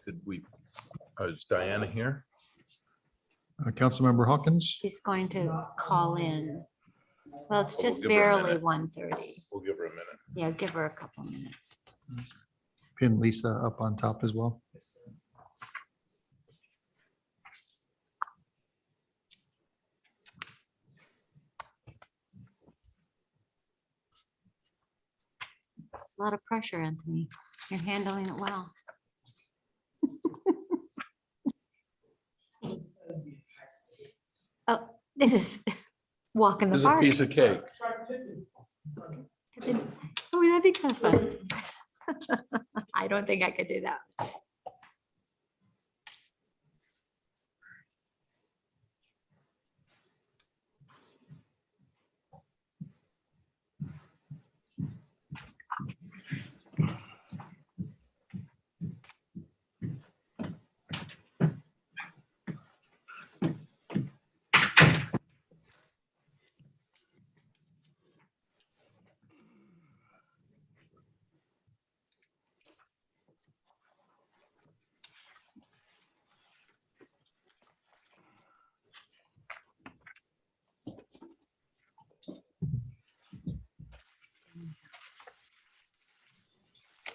Did we, is Diana here? Councilmember Hawkins, She's going to call in. Well, it's We'll just give her a barely minute. 1:30. We'll give her a minute. Yeah, give her a couple minutes. pin Lisa up on top as well. It's a lot of pressure, Anthony. You're handling it well. Oh, this is walk in the This is a park. piece of cake. Oh, that'd be kind of fun. I don't think I could do that.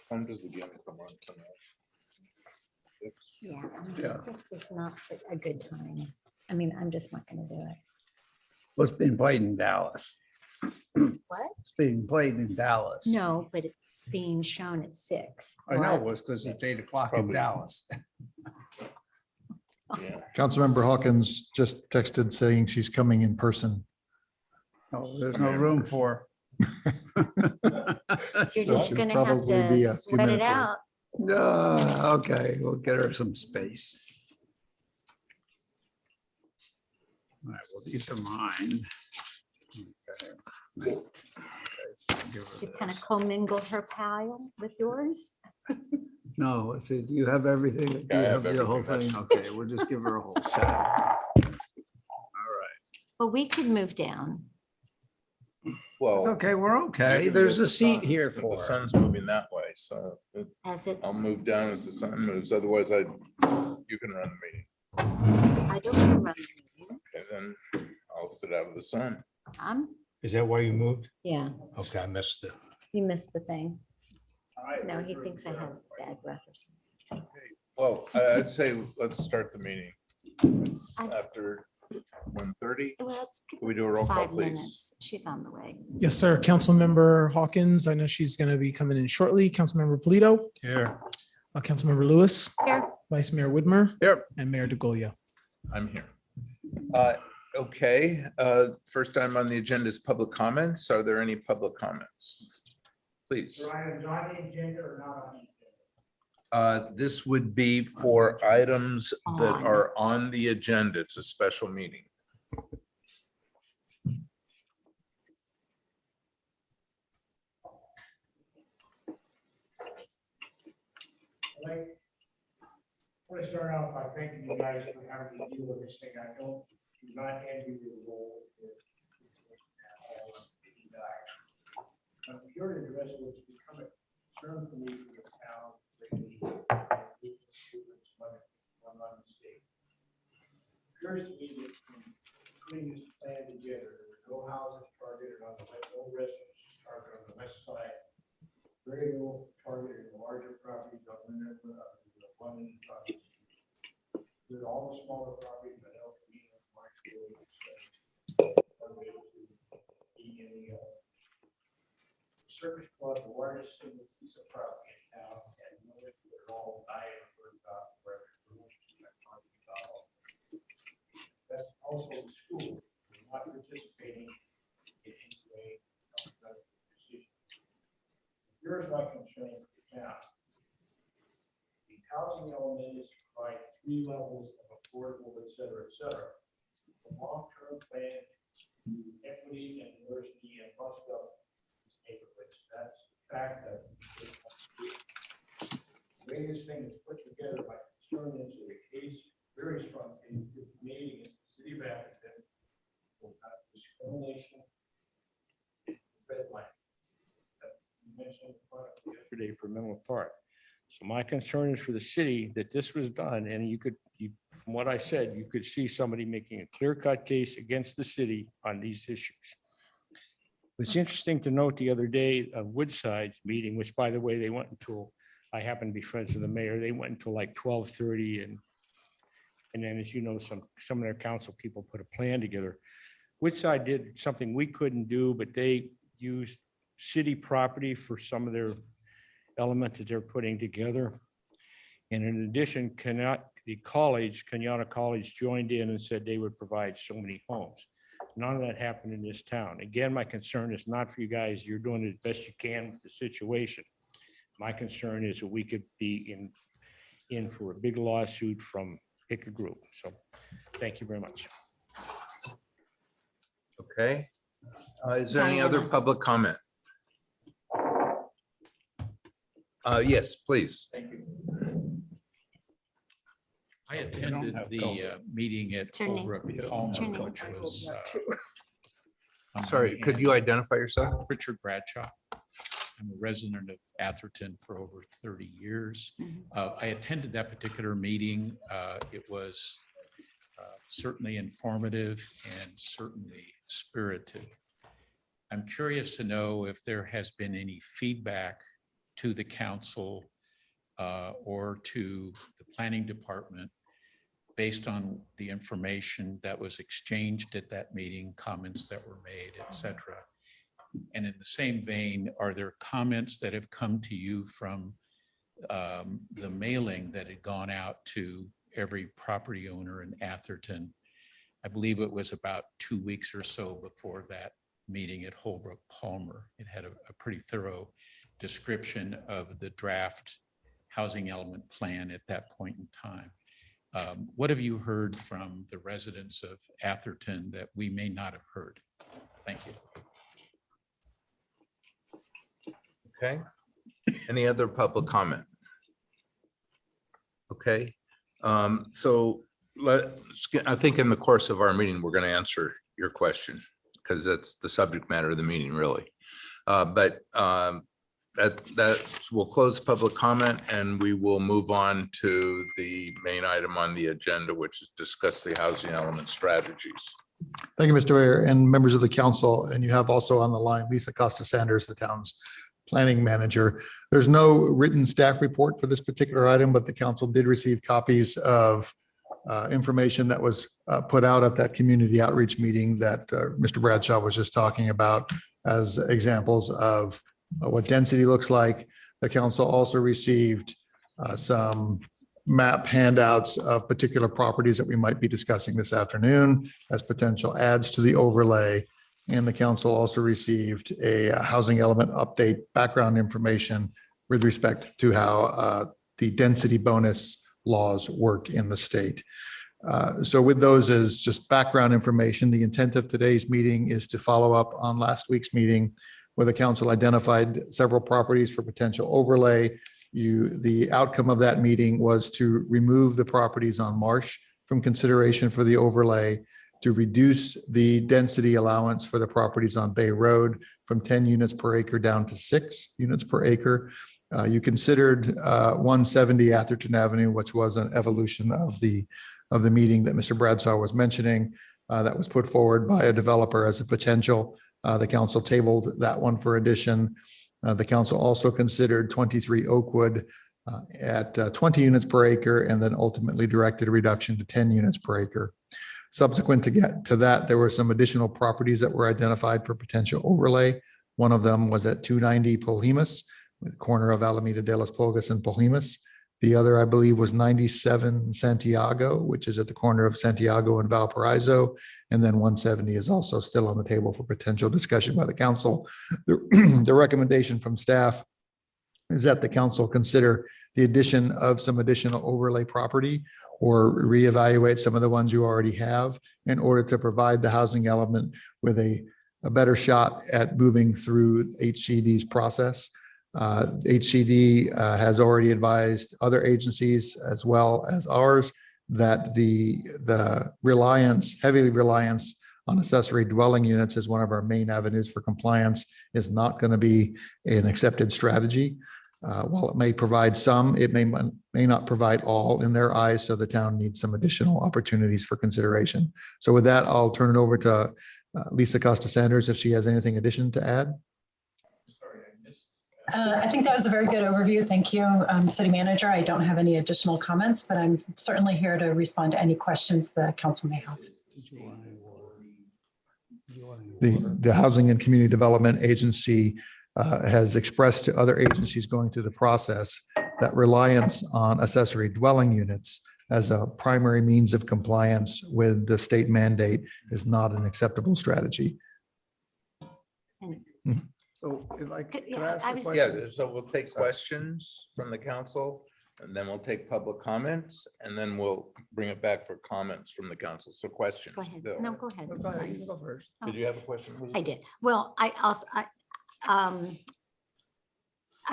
When does the game come on tonight? Yeah, Yeah. just is not a good time. I mean, I'm just not gonna do it. What's being played in Dallas? What? It's being played in Dallas. No, but it's being shown at 6. I know it was because it's 8 o'clock in Probably. Dallas. Yeah. Councilmember Hawkins just texted saying she's coming in person. No, there's no room for. You're So just she'll gonna have probably to be a few sweat it minutes late. out. No, okay, we'll get her some space. All right, well, these are mine. Okay. Okay, so give her She kind of this. commingles her pile with yours. No, I said, you have everything. Do Yeah, I you have the whole everything. thing? Okay, we'll just give her a whole set. Well, we could move down. It's Well. okay, we're you okay. can There's move a the seat sun, here but for The her. sun's moving that way, so As it, I'll move down as the sun moves. Otherwise, you can run the meeting. I don't wanna run the meeting. Okay, then I'll sit out of the sun. Is that why you moved? Yeah, Okay, I missed it. you missed the thing. No, he thinks I have bad breath or something. Well, I'd say let's start the meeting. It's I- after 1:30. Well, it's Can we do a roll call, 5 please? minutes. She's on the way. Yes, sir. Councilmember Hawkins, I know she's going to be coming in shortly. Councilmember Polito, Here. Councilmember Lewis, Here. Vice Mayor Widmer, Here. and Mayor DeGolia. I'm here. Okay, first time on the agenda is public comments. Are there any public comments? Please. This would be for items that On. are on the agenda. It's a special meeting. I want to start out by thanking you guys for having to deal with this thing. I don't, do not envy your role. Your address was become a concern for me for the town. Lately. One mistake. Occurs to me that from putting this plan together, there were no houses targeted on the west, no residents targeted on the west side. Very little targeted in the larger properties on the one in properties. With all the smaller properties, but El Camino, Marshfield, Circus Club, the largest single piece of property in town, and they're all dying for about where that's also the school, not participating in any way. Here's my concern for the town. The housing element is to provide 3 levels of affordable, et cetera, et cetera. The long-term plan, equity and diversity and bust up neighborhoods. That's the fact that the way this thing is put together, my concern is that a case, very strong case, is made against the city of Atherton for discrimination, red line. That you mentioned in front of you. Yesterday for Menlo Park. So my concern is for the city that this was done, and from what I said, you could see somebody making a clear-cut case against the city on these issues. It's interesting to note the other day, Woodside's meeting, which by the way, they went until, I happen to be friends with the mayor, they went until like 12:30 and then, as you know, some of their council people put a plan together. Woodside did something we couldn't do, but they used city property for some of their elements that they're putting together. And in addition, Kenyatta College joined in and said they would provide so many homes. None of that happened in this town. Again, my concern is not for you guys. You're doing it as best you can with the situation. My concern is that we could be in for a big lawsuit from pick a group. So thank you very much. Okay. Is there any other public comment? Yes, please. Thank you. I attended the meeting at What's your name? Holbrook What's your Palmer, name? which was. Sorry, could you identify yourself? Richard Bradshaw. I'm a resident of Atherton for over 30 years. Mhm. I attended that particular meeting. It was certainly informative and certainly spirited. I'm curious to know if there has been any feedback to the council or to the planning department based on the information that was exchanged at that meeting, comments that were made, et cetera. And in the same vein, are there comments that have come to you from the mailing that had gone out to every property owner in Atherton? I believe it was about 2 weeks or so before that meeting at Holbrook Palmer. It had a pretty thorough description of the draft housing element plan at that point in time. What have you heard from the residents of Atherton that we may not have heard? Thank you. Okay. Any other public comment? Okay. So I think in the course of our meeting, we're going to answer your question because that's the subject matter of the meeting, really. But we'll close public comment and we will move on to the main item on the agenda, which is discuss the housing element strategies. Thank you, Mr. Mayor and members of the council. And you have also on the line Lisa Costa Sanders, the town's planning manager. There's no written staff report for this particular item, but the council did receive copies of information that was put out at that community outreach meeting that Mr. Bradshaw was just talking about as examples of what density looks like. The council also received some map handouts of particular properties that we might be discussing this afternoon as potential adds to the overlay. And the council also received a housing element update background information with respect to how the density bonus laws work in the state. So with those as just background information, the intent of today's meeting is to follow up on last week's meeting where the council identified several properties for potential overlay. The outcome of that meeting was to remove the properties on Marsh from consideration for the overlay, to reduce the density allowance for the properties on Bay Road from 10 units per acre down to 6 units per acre. You considered 170 Atherton Avenue, which was an evolution of the meeting that Mr. Bradshaw was mentioning, that was put forward by a developer as a potential. The council tabled that one for addition. The council also considered 23 Oakwood at 20 units per acre, and then ultimately directed a reduction to 10 units per acre. Subsequent to that, there were some additional properties that were identified for potential overlay. One of them was at 290 Polhemus, with the corner of Alameda de las Pulgas and Polhemus. The other, I believe, was 97 Santiago, which is at the corner of Santiago and Valparaiso. And then 170 is also still on the table for potential discussion by the council. The recommendation from staff is that the council consider the addition of some additional overlay property or reevaluate some of the ones you already have in order to provide the housing element with a better shot at moving through HCD's process. HCD has already advised other agencies as well as ours that the heavy reliance on accessory dwelling units as one of our main avenues for compliance is not going to be an accepted strategy. While it may provide some, it may not provide all in their eyes, so the town needs some additional opportunities for consideration. So with that, I'll turn it over to Lisa Costa Sanders if she has anything addition to add. I think that was a very good overview. Thank you, City Manager. I don't have any additional comments, but I'm certainly here to respond to any questions the council may have. The Housing and Community Development Agency has expressed to other agencies going through the process that reliance on accessory dwelling units as a primary means of compliance with the state mandate is not an acceptable strategy. So if I could Yeah, ask I a was- question? Yeah, so we'll take questions from the council, and then we'll take public comments, and then we'll bring it back for comments from the council. So questions. Go ahead. Bill. No, go ahead. Go ahead, you please. go first. Did you have a question? I did. Well, I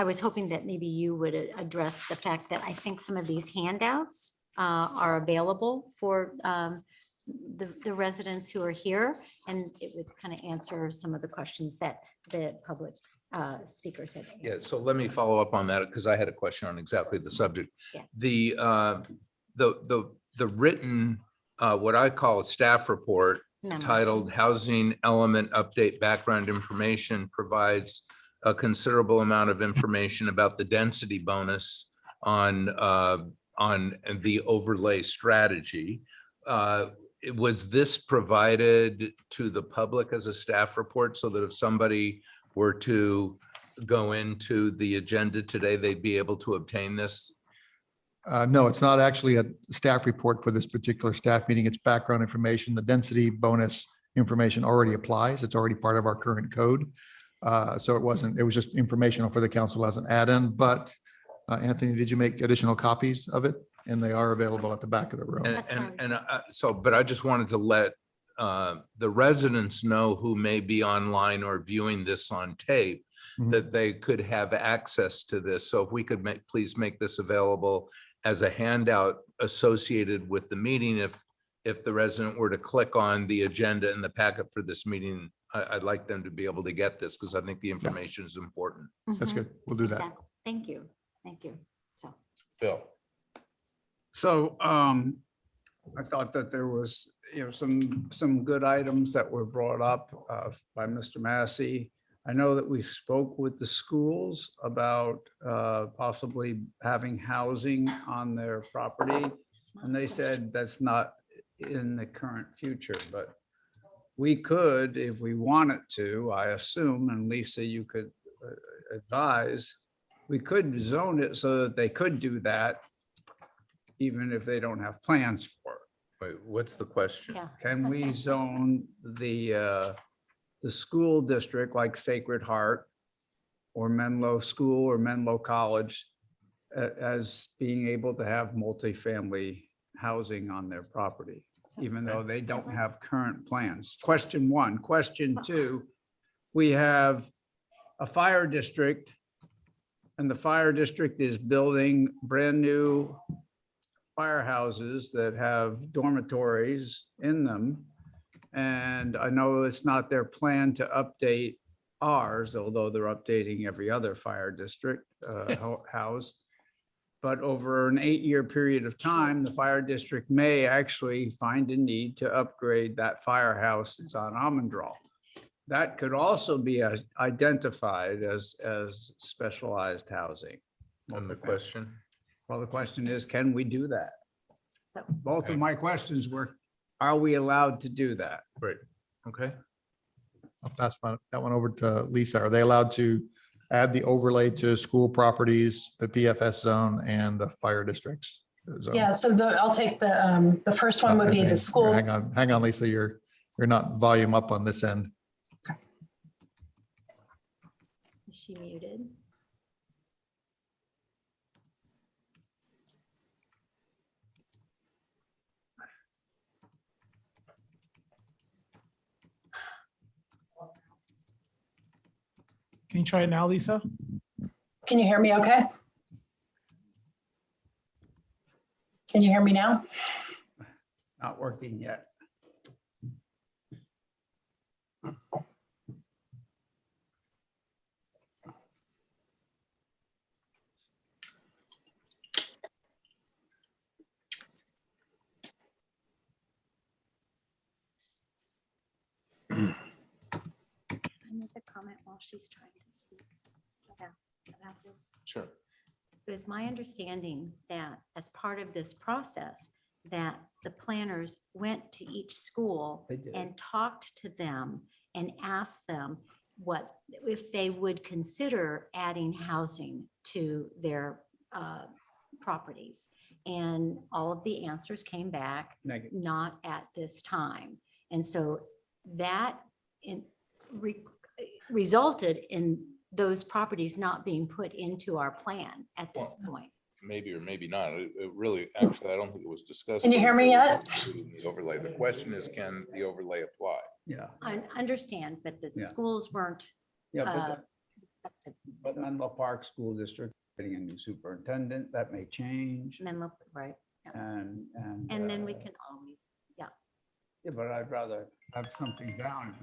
was hoping that maybe you would address the fact that I think some of these handouts are available for the residents who are here, and it would kind of answer some of the questions that the public speakers had. Yeah, answered. so let me follow up on that because I had a question on exactly the subject. Yeah. The written, what I call a staff report Memos. titled Housing Element Update Background Information provides a considerable amount of information about the density bonus on the overlay strategy. Was this provided to the public as a staff report so that if somebody were to go into the agenda today, they'd be able to obtain this? No, it's not actually a staff report for this particular staff meeting. It's background information. The density bonus information already applies. It's already part of our current code. So it was just informational for the council as an add-in. But Anthony, did you make additional copies of it? And they are available at the back of the room. And, That's and, fine. and but I just wanted to let the residents know who may be online or viewing this on tape, Mhm. that they could have access to this. So if we could please make this available as a handout associated with the meeting, if the resident were to click on the agenda in the packet for this meeting, I'd like them to be able to get this because I think the information is important. That's Mhm. good. We'll do that. Exactly. Thank you. Thank you. So, Bill. So I thought that there was, some good items that were brought up by Mr. Massey. I know that we spoke with the schools about possibly having housing on their property. it's not And a they question. said that's not in the current future, but we could, if we wanted to, I assume, and Lisa, you could advise, we could zone it so that they could do that, even if they don't have plans for it. Wait, what's the question? Yeah. Can we zone the school district like Sacred Heart or Menlo School or Menlo College as being able to have multifamily housing on their property, even though they don't have current plans? Question one. Question two, we have a fire district, and the fire district is building brand new firehouses that have dormitories in them. And I know it's not their plan to update ours, although they're updating every other fire district house. But over an 8-year period of time, the fire district may actually find a need to upgrade that firehouse that's on Almondral. That could also be identified as specialized housing. And the question? Well, the question is, can we do that? So, Both of my questions were, are we allowed to do that? Right. Okay. I'll pass that one over to Lisa. Are they allowed to add the overlay to school properties, the PFS zone and the fire districts? zone? Yeah, so I'll take the first one would be Hang the on, school. Hang on, Lisa, you're not volume up on this end. is she muted? Can you try it now, Lisa? Can you hear me okay? Can you hear me now? Not working yet. make a comment while she's trying to speak about this? Sure. It was my understanding that as part of this process, that the planners went to each school They did. and talked to them and asked them what, if they would consider adding housing to their properties. And all of the answers came back, Negative. not at this time. And so that resulted in those properties not being put into our plan at this point. Maybe or maybe not. It really, actually, I don't think it was discussed. Can you hear me yet? The overlay. The question is, can the overlay apply? Yeah, I understand, but the Yeah. schools weren't. yeah, but Menlo Park School District getting a new superintendent, that may change. Menlo, right? And. And then we can always, yeah. Yeah, but I'd rather have something down.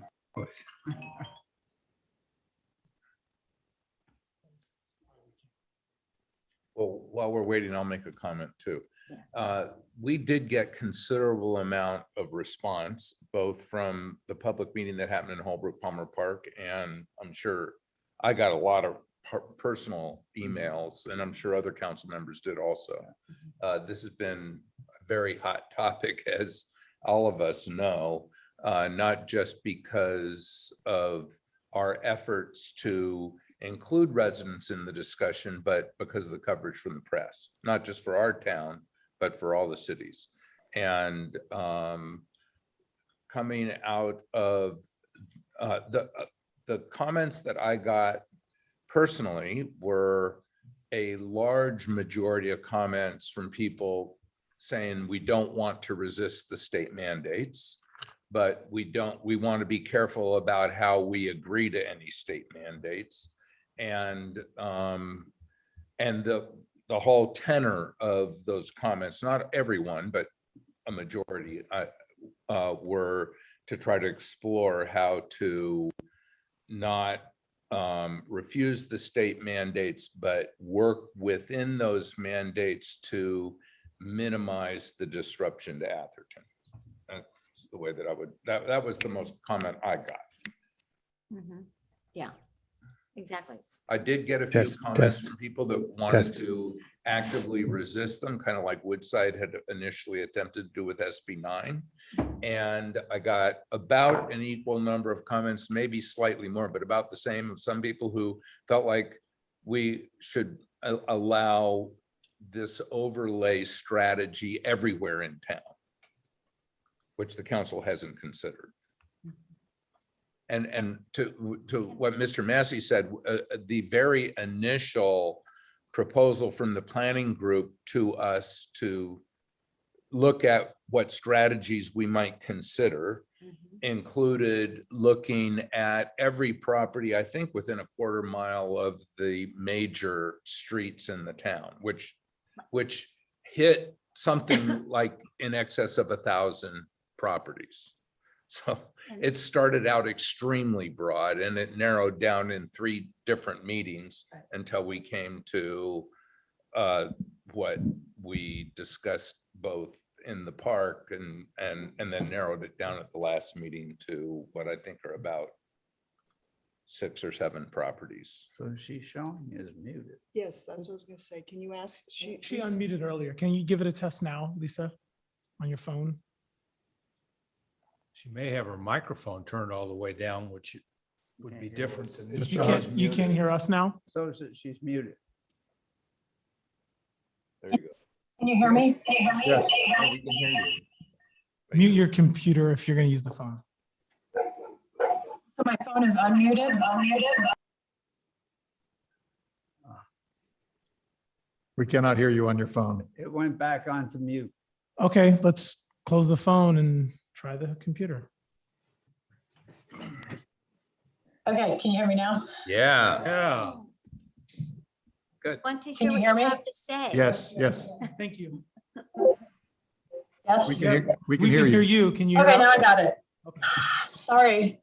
Well, while we're waiting, I'll make a comment too. We did get considerable amount of response, both from the public meeting that happened in Holbrook Palmer Park, and I'm sure I got a lot of personal emails, and I'm sure other council members did also. This has been a very hot topic, as all of us know, not just because of our efforts to include residents in the discussion, but because of the coverage from the press, not just for our town, but for all the cities. And coming out of the comments that I got personally were a large majority of comments from people saying we don't want to resist the state mandates, but we want to be careful about how we agree to any state mandates. And the whole tenor of those comments, not everyone, but a majority, were to try to explore how to not refuse the state mandates, but work within those mandates to minimize the disruption to Atherton. That's the way that I would, that was the most comment I got. Mhm. Yeah, exactly. I did get a few Test, comments test, from people that wanted test. to actively resist them, kind of like Woodside had initially attempted to do with SB 9. And I got about an equal number of comments, maybe slightly more, but about the same of some people who felt like we should allow this overlay strategy everywhere in town, which the council hasn't considered. And to what Mr. Massey said, the very initial proposal from the planning group to us to look at what strategies we might consider included looking at every property, I think within a quarter mile of the major streets in the town, which hit something like in excess of 1,000 properties. So it started out extremely broad and it narrowed down in 3 different meetings until we came to what we discussed both in the park and then narrowed it down at the last meeting to what I think are about 6 or 7 properties. So she's showing is muted. Yes, that's what I was gonna say. Can you ask? She she's- unmuted earlier. Can you give it a test now, Lisa, on your phone? She may have her microphone turned all the way down, which would be different than this. You can't hear us now? So she's muted. There you go. Can you hear me? Yes, we can hear you. Mute your computer if you're going to use the phone. So my phone is unmuted. We cannot hear you on your phone. It went back onto mute. Okay, let's close the phone and try the computer. Okay, can you hear me now? Yeah. Yeah. Want to Can hear you what hear you me? have to say. Yes, yes. Thank you. Yes? We can hear, we can We hear you. you. Can you hear Okay, now I us? got it. Okay. Sorry.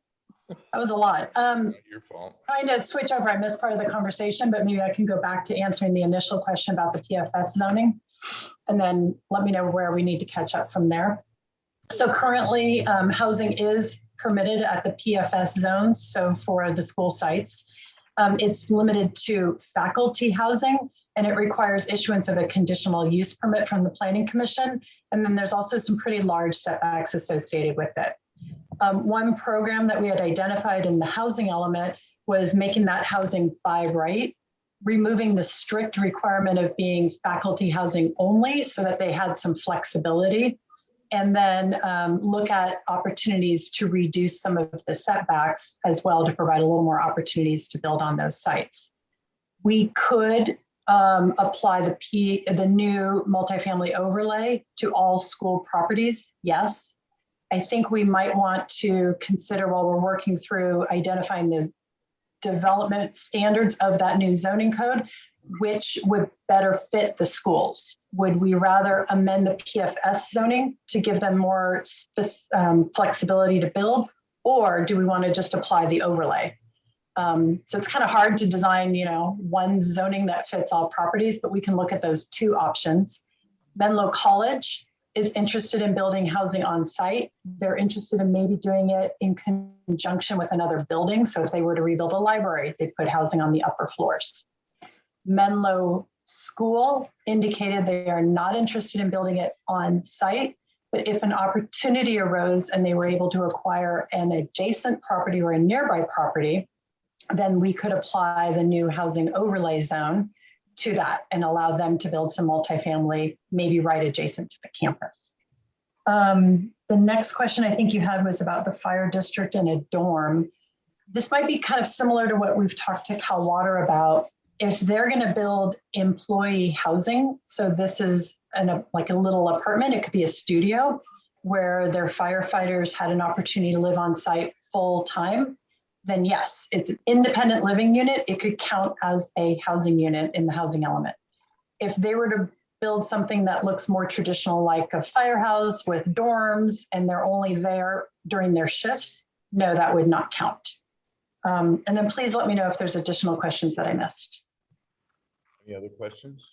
That was a lot. Not your fault. Trying to switch over. I missed part of the conversation, but maybe I can go back to answering the initial question about the PFS zoning. And then let me know where we need to catch up from there. So currently, housing is permitted at the PFS zones, so for the school sites. It's limited to faculty housing, and it requires issuance of a conditional use permit from the Planning Commission. And then there's also some pretty large setbacks associated with it. One program that we had identified in the housing element was making that housing by right, removing the strict requirement of being faculty housing only so that they had some flexibility. And then look at opportunities to reduce some of the setbacks as well to provide a little more opportunities to build on those sites. We could apply the new multifamily overlay to all school properties, yes. I think we might want to consider while we're working through identifying the development standards of that new zoning code, which would better fit the schools. Would we rather amend the PFS zoning to give them more flexibility to build, or do we want to just apply the overlay? So it's kind of hard to design, one zoning that fits all properties, but we can look at those two options. Menlo College is interested in building housing on site. They're interested in maybe doing it in conjunction with another building. So if they were to rebuild a library, they'd put housing on the upper floors. Menlo School indicated they are not interested in building it on site, but if an opportunity arose and they were able to acquire an adjacent property or a nearby property, then we could apply the new housing overlay zone to that and allow them to build some multifamily, maybe right adjacent to the campus. The next question I think you had was about the fire district and a dorm. This might be kind of similar to what we've talked to Cal Water about. If they're going to build employee housing, so this is like a little apartment, it could be a studio where their firefighters had an opportunity to live on site full time, then yes, it's an independent living unit. It could count as a housing unit in the housing element. If they were to build something that looks more traditional, like a firehouse with dorms, and they're only there during their shifts, no, that would not count. And then please let me know if there's additional questions that I missed. Any other questions?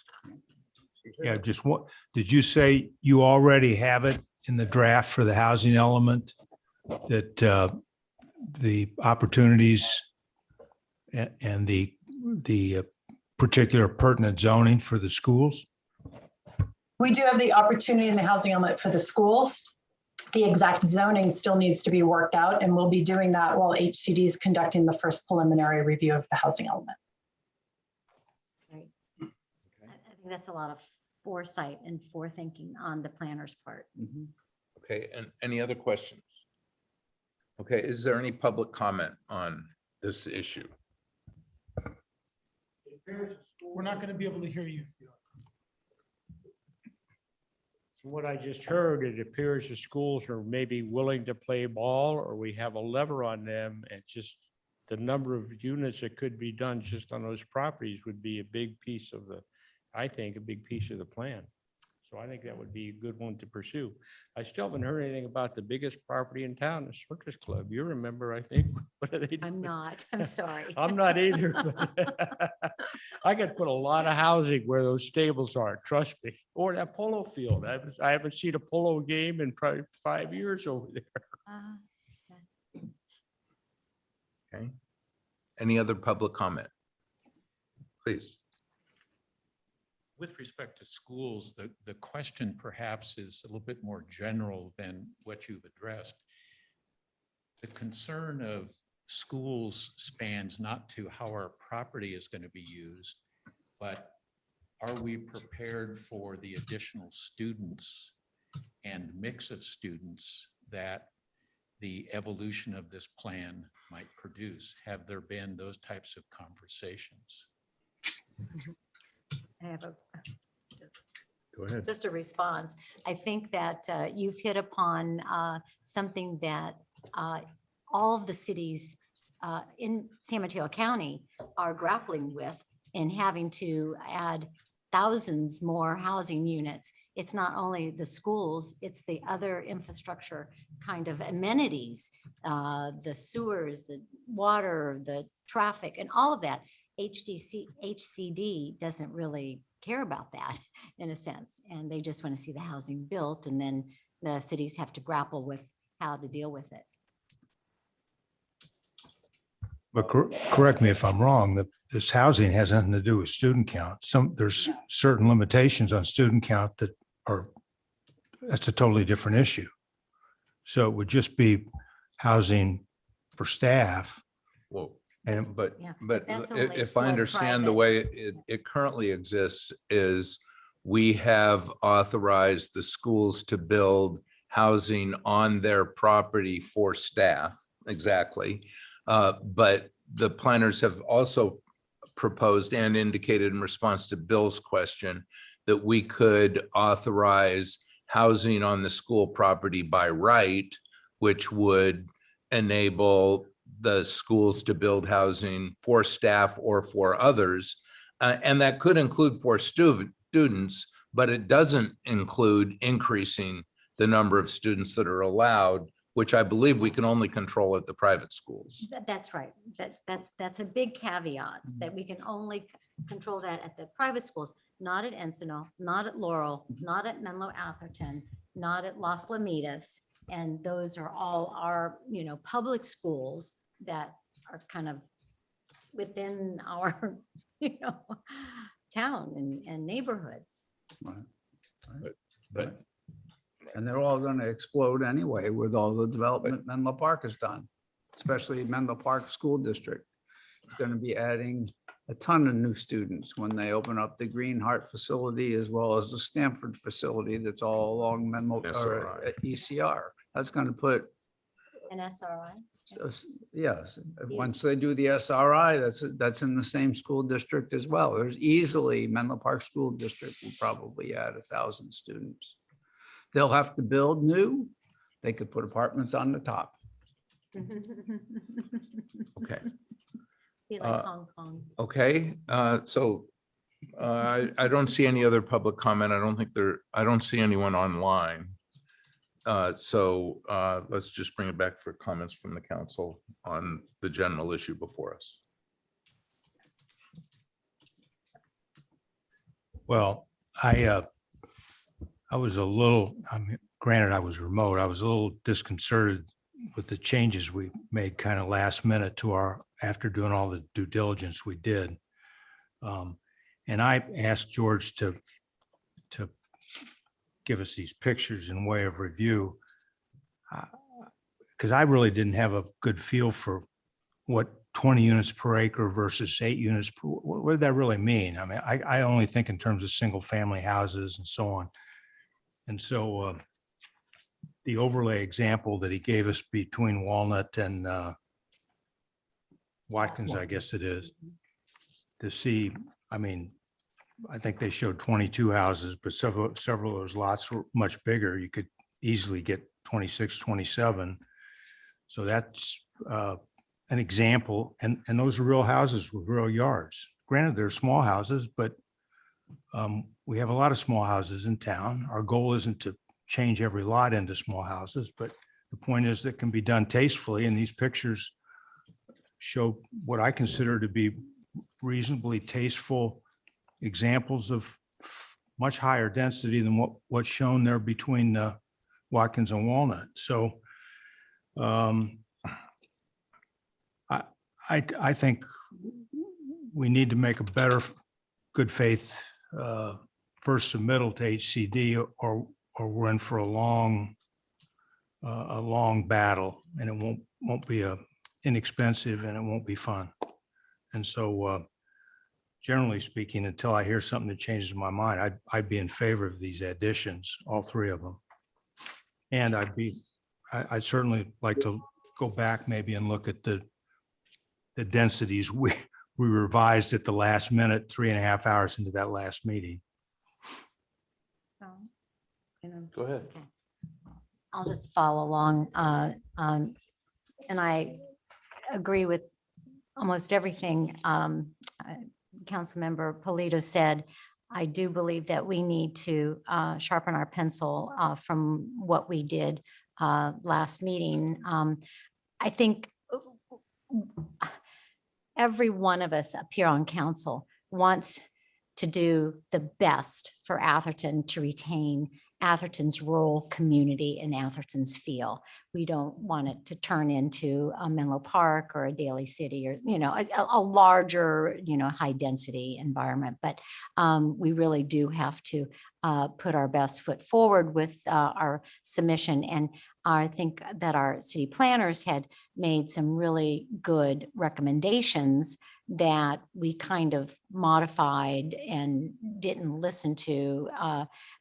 Yeah, just what, did you say you already have it in the draft for the housing element? That the opportunities and the particular pertinent zoning for the schools? We do have the opportunity in the housing element for the schools. The exact zoning still needs to be worked out, and we'll be doing that while HCD is conducting the first preliminary review of the housing element. Right. I think that's a lot of foresight and forethinking on the planner's part. Okay, and any other questions? Okay, is there any public comment on this issue? We're not going to be able to hear you. From what I just heard, it appears the schools are maybe willing to play ball, or we have a lever on them, and just the number of units that could be done just on those properties would be a big piece of I think, a big piece of the plan. So I think that would be a good one to pursue. I still haven't heard anything about the biggest property in town, the Circus Club. You remember, I think. What are they I'm doing? not, I'm sorry. I'm not either. I could put a lot of housing where those stables are, trust me, or that polo field. I haven't seen a polo game in probably 5 years over there. Okay. Any other public comment? Please. With respect to schools, the question perhaps is a little bit more general than what you've addressed. The concern of schools spans not to how our property is going to be used, but are we prepared for the additional students and mix of students that the evolution of this plan might produce? Have there been those types of conversations? I have Go ahead. just a response. I think that you've hit upon something that all of the cities in San Mateo County are grappling with in having to add thousands more housing units. It's not only the schools, it's the other infrastructure kind of amenities, the sewers, the water, the traffic, and all of that. HCD doesn't really care about that in a sense, and they just want to see the housing built, and then the cities have to grapple with how to deal with it. But correct me if I'm wrong, that this housing has nothing to do with student count. There's certain limitations on student count that are, that's a totally different issue. So it would just be housing for staff. Well, And but, Yeah, but that's i- only if I for understand the private. way it currently exists is we have authorized the schools to build housing on their property for staff, exactly. But the planners have also proposed and indicated in response to Bill's question that we could authorize housing on the school property by right, which would enable the schools to build housing for staff or for others. And that could include for students, but it doesn't include increasing the number of students that are allowed, which I believe we can only control at the private schools. That's right. That's a big caveat, that we can only control that at the private schools, not at Encino, not at Laurel, not at Menlo Atherton, not at Las Lamitas. And those are all our, public schools that are kind of within our, town and neighborhoods. But And they're all going to explode anyway with all the development Menlo Park has done, especially Menlo Park School District. It's going to be adding a ton of new students when they open up the Greenheart facility as well as the Stanford facility that's all along Menlo or SRI. ECR. That's going to put, And SRI. yes, Yeah. once they do the SRI, that's in the same school district as well. There's easily Menlo Park School District will probably add 1,000 students. They'll have to build new. They could put apartments on the top. Okay. Be like Hong Kong. Okay, so I don't see any other public comment. I don't see anyone online. So let's just bring it back for comments from the council on the general issue before us. Well, I was a little, granted, I was remote. I was a little disconcerted with the changes we made kind of last minute to after doing all the due diligence we did. And I asked George to give us these pictures in way of review. Because I really didn't have a good feel for what 20 units per acre versus 8 units per, what did that really mean? I mean, I only think in terms of single family houses and so on. And so the overlay example that he gave us between Walnut and Watkins, I guess it is, to see, I mean, I think they showed 22 houses, but several of those lots were much bigger. You could easily get 26, 27. So that's an example. And those are real houses with real yards. Granted, they're small houses, but we have a lot of small houses in town. Our goal isn't to change every lot into small houses, but the point is that can be done tastefully. And these pictures show what I consider to be reasonably tasteful examples of much higher density than what's shown there between Watkins and Walnut. So I think we need to make a better good faith first submittal to HCD or we're in for a long battle, and it won't be inexpensive and it won't be fun. And so generally speaking, until I hear something that changes my mind, I'd be in favor of these additions, all three of them. And I'd certainly like to go back maybe and look at the densities we revised at the last minute, 3.5 hours into that last meeting. So, Go ahead. okay. I'll just follow along. And I agree with almost everything Councilmember Polito said. I do believe that we need to sharpen our pencil from what we did last meeting. I think every one of us up here on council wants to do the best for Atherton to retain Atherton's rural community and Atherton's feel. We don't want it to turn into a Menlo Park or a Daly City or, a larger, high density environment. But we really do have to put our best foot forward with our submission. And I think that our city planners had made some really good recommendations that we kind of modified and didn't listen to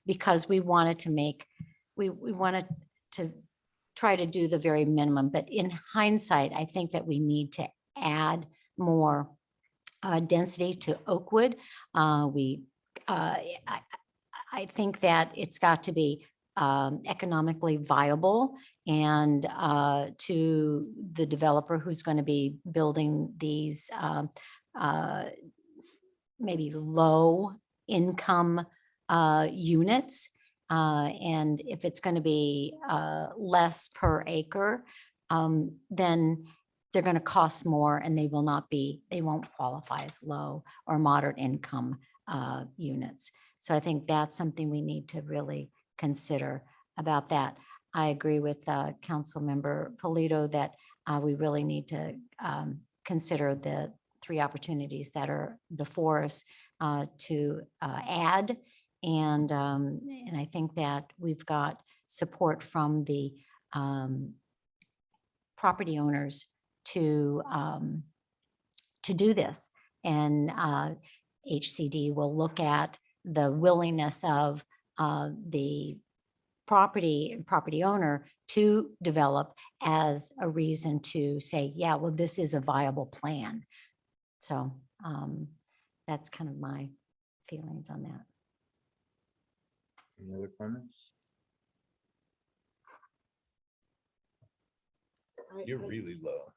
because we wanted to we wanted to try to do the very minimum. But in hindsight, I think that we need to add more density to Oakwood. I think that it's got to be economically viable, and to the developer who's going to be building these maybe low income units. And if it's going to be less per acre, then they're going to cost more, and they won't qualify as low or moderate income units. So I think that's something we need to really consider about that. I agree with Councilmember Polito that we really need to consider the 3 opportunities that are before us to add. And I think that we've got support from the property owners to do this. And HCD will look at the willingness of the property owner to develop as a reason to say, yeah, well, this is a viable plan. So that's kind of my feelings on that. Any other comments? You're really low.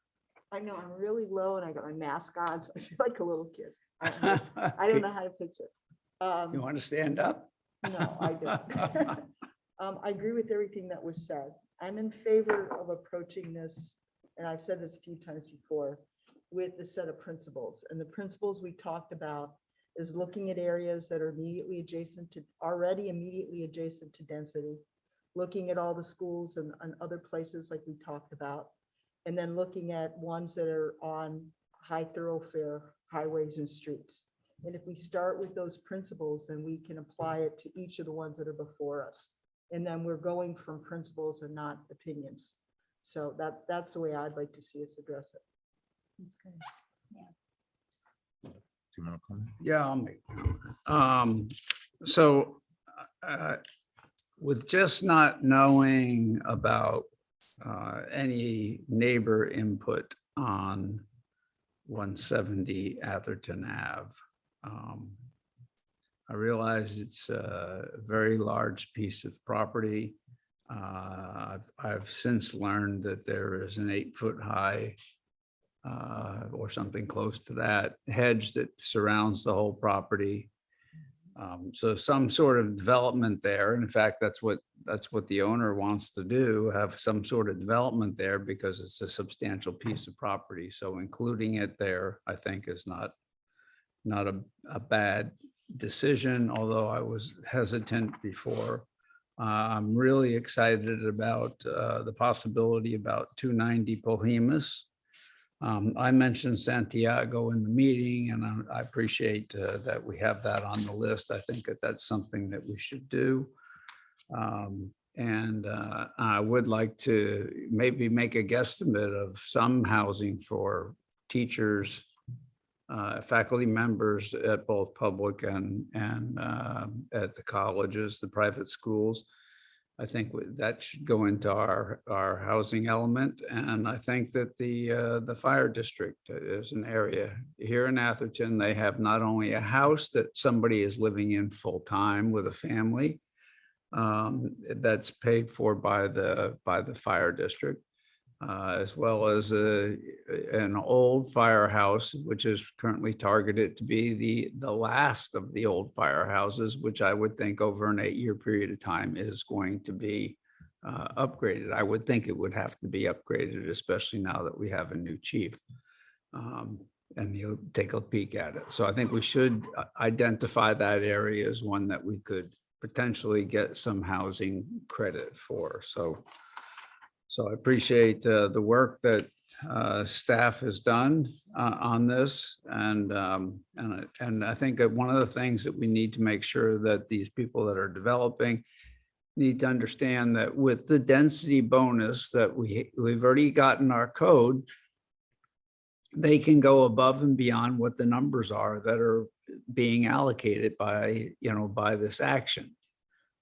I know, I'm really low and I got my mask on, so I feel like a little kid. I don't know how to fix it. You want to stand up? No, I don't. I agree with everything that was said. I'm in favor of approaching this, and I've said this a few times before, with a set of principles. And the principles we talked about is looking at areas that are already immediately adjacent to density, looking at all the schools and other places like we talked about, and then looking at ones that are on high thoroughfare highways and streets. And if we start with those principles, then we can apply it to each of the ones that are before us. And then we're going from principles and not opinions. So that's the way I'd like to see us address it. That's good. Do you want to comment? Yeah, I'll make. So with just not knowing about any neighbor input on 170 Atherton Ave, I realize it's a very large piece of property. I've since learned that there is an 8-foot high or something close to that hedge that surrounds the whole property. So some sort of development there. In fact, that's what the owner wants to do, have some sort of development there because it's a substantial piece of property. So including it there, I think is not a bad decision, although I was hesitant before. I'm really excited about the possibility about 290 Pohemus. I mentioned Santiago in the meeting, and I appreciate that we have that on the list. I think that that's something that we should do. And I would like to maybe make a guesstimate of some housing for teachers, faculty members at both public and at the colleges, the private schools. I think that should go into our housing element. And I think that the fire district is an area here in Atherton. They have not only a house that somebody is living in full time with a family that's paid for by the fire district, as well as an old firehouse, which is currently targeted to be the last of the old firehouses, which I would think over an 8-year period of time is going to be upgraded. I would think it would have to be upgraded, especially now that we have a new chief. And you'll take a peek at it. So I think we should identify that area as one that we could potentially get some housing credit for. So I appreciate the work that staff has done on this. And I think that one of the things that we need to make sure that these people that are developing need to understand that with the density bonus that we've already got in our code, they can go above and beyond what the numbers are that are being allocated by, by this action.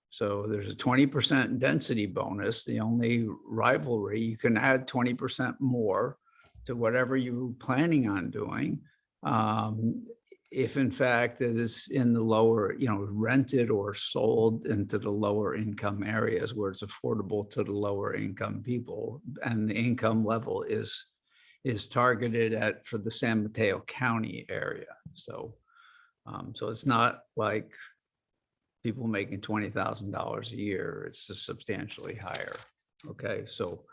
So there's a 20% density bonus. The only rivalry, you can add 20% more to whatever you're planning on doing. If in fact it is in the lower, rented or sold into the lower income areas where it's affordable to the lower income people, and the income level is targeted at for the San Mateo County area. So it's not like people making $20,000 a year. It's just substantially higher. Okay, so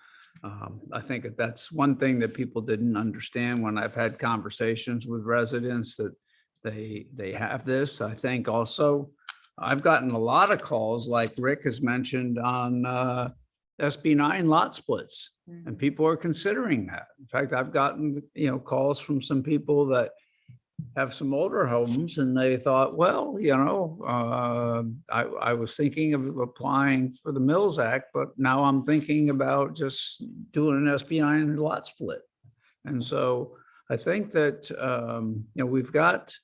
I think that's one thing that people didn't understand when I've had conversations with residents, that they have this. I think also I've gotten a lot of calls, like Rick has mentioned, on SB 9 lot splits, and people are considering that. In fact, I've gotten, calls from some people that have some older homes, and they thought, well, I was thinking of applying for the Mills Act, but now I'm thinking about just doing an SB 9 lot split. And so I think that, we've got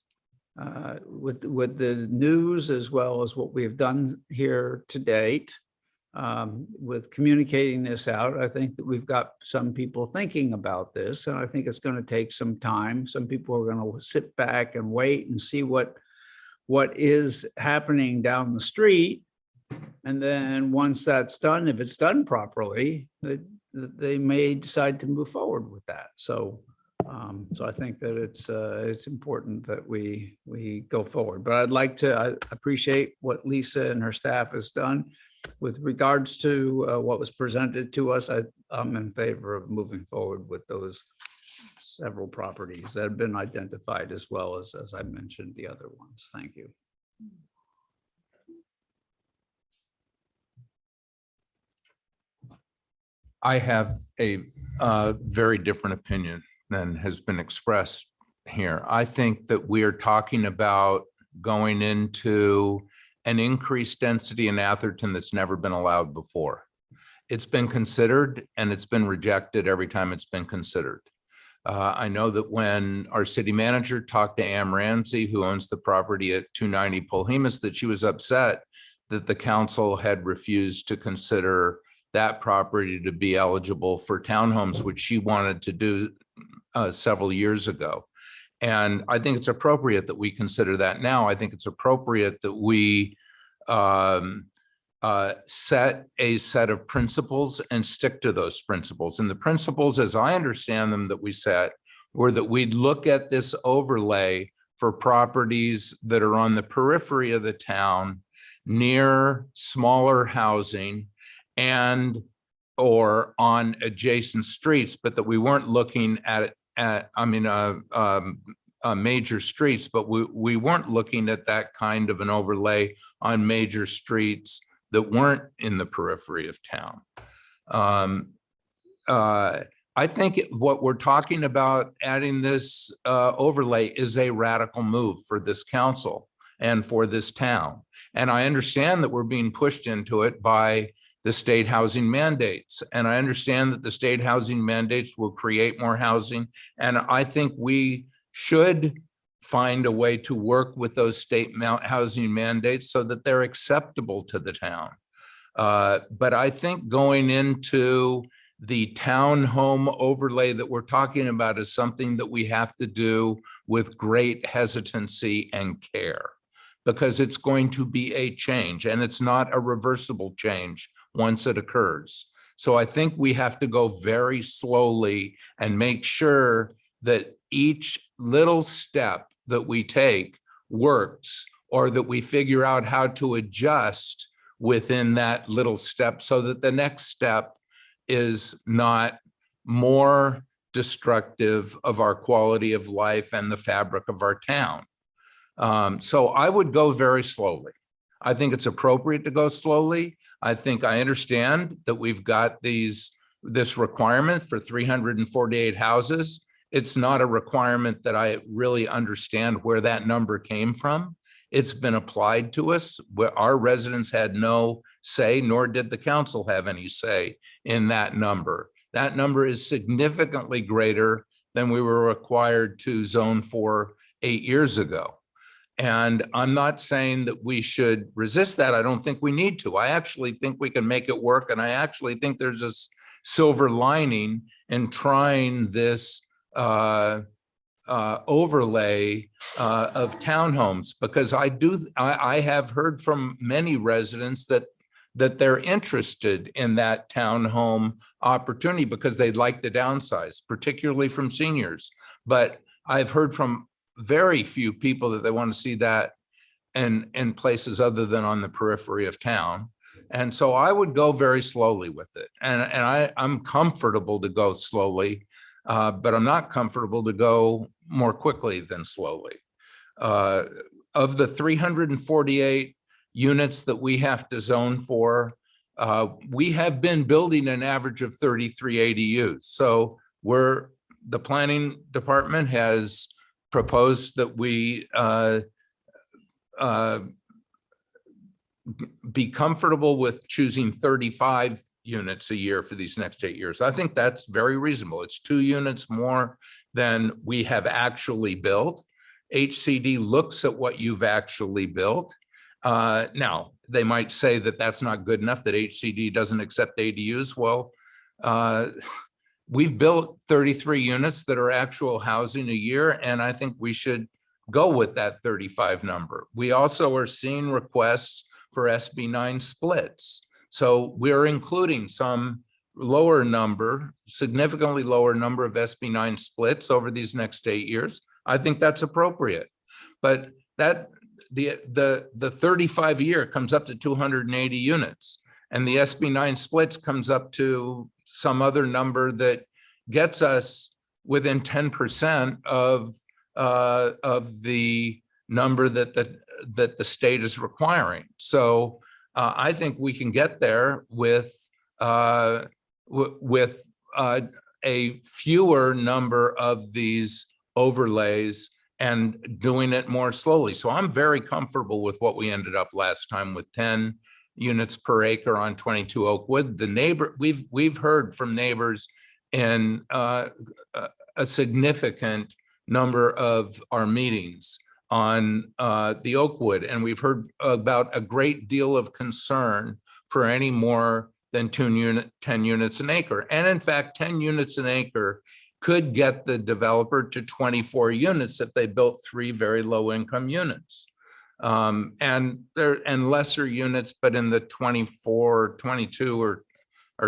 with the news, as well as what we've done here to date, with communicating this out, I think that we've got some people thinking about this, and I think it's going to take some time. Some people are going to sit back and wait and see what is happening down the street. And then once that's done, if it's done properly, they may decide to move forward with that. So I think that it's important that we go forward. But I appreciate what Lisa and her staff has done. With regards to what was presented to us, I'm in favor of moving forward with those several properties that have been identified, as well as I mentioned, the other ones. Thank you. I have a very different opinion than has been expressed here. I think that we are talking about going into an increased density in Atherton that's never been allowed before. It's been considered and it's been rejected every time it's been considered. I know that when our city manager talked to Am Ramsey, who owns the property at 290 Polhemus, that she was upset that the council had refused to consider that property to be eligible for townhomes, which she wanted to do several years ago. And I think it's appropriate that we consider that now. I think it's appropriate that we set a set of principles and stick to those principles. And the principles, as I understand them, that we set were that we'd look at this overlay for properties that are on the periphery of the town, near smaller housing and or on adjacent streets, but that we weren't looking at major streets, but we weren't looking at that kind of an overlay on major streets that weren't in the periphery of town. I think what we're talking about, adding this overlay, is a radical move for this council and for this town. And I understand that we're being pushed into it by the state housing mandates. And I understand that the state housing mandates will create more housing. And I think we should find a way to work with those state housing mandates so that they're acceptable to the town. But I think going into the townhome overlay that we're talking about is something that we have to do with great hesitancy and care, because it's going to be a change, and it's not a reversible change once it occurs. So I think we have to go very slowly and make sure that each little step that we take works, or that we figure out how to adjust within that little step so that the next step is not more destructive of our quality of life and the fabric of our town. So I would go very slowly. I think it's appropriate to go slowly. I think I understand that we've got this requirement for 348 houses. It's not a requirement that I really understand where that number came from. It's been applied to us where our residents had no say, nor did the council have any say in that number. That number is significantly greater than we were required to zone for 8 years ago. And I'm not saying that we should resist that. I don't think we need to. I actually think we can make it work. And I actually think there's a silver lining in trying this overlay of townhomes, because I have heard from many residents that they're interested in that townhome opportunity because they'd like to downsize, particularly from seniors. But I've heard from very few people that they want to see that in places other than on the periphery of town. And so I would go very slowly with it. And I'm comfortable to go slowly, but I'm not comfortable to go more quickly than slowly. Of the 348 units that we have to zone for, we have been building an average of 33 ADUs. So the planning department has proposed that we be comfortable with choosing 35 units a year for these next 8 years. I think that's very reasonable. It's 2 units more than we have actually built. HCD looks at what you've actually built. Now, they might say that that's not good enough, that HCD doesn't accept ADUs. Well, we've built 33 units that are actual housing a year, and I think we should go with that 35 number. We also are seeing requests for SB 9 splits. So we're including some lower number, significantly lower number of SB 9 splits over these next 8 years. I think that's appropriate. But that the 35 a year comes up to 280 units. And the SB 9 splits comes up to some other number that gets us within 10% of the number that the state is requiring. So I think we can get there with a fewer number of these overlays and doing it more slowly. So I'm very comfortable with what we ended up last time with 10 units per acre on 22 Oakwood. We've heard from neighbors in a significant number of our meetings on the Oakwood, and we've heard about a great deal of concern for any more than 10 units an acre. And in fact, 10 units an acre could get the developer to 24 units if they built 3 very low income units. And lesser units, but in the 24, 22 or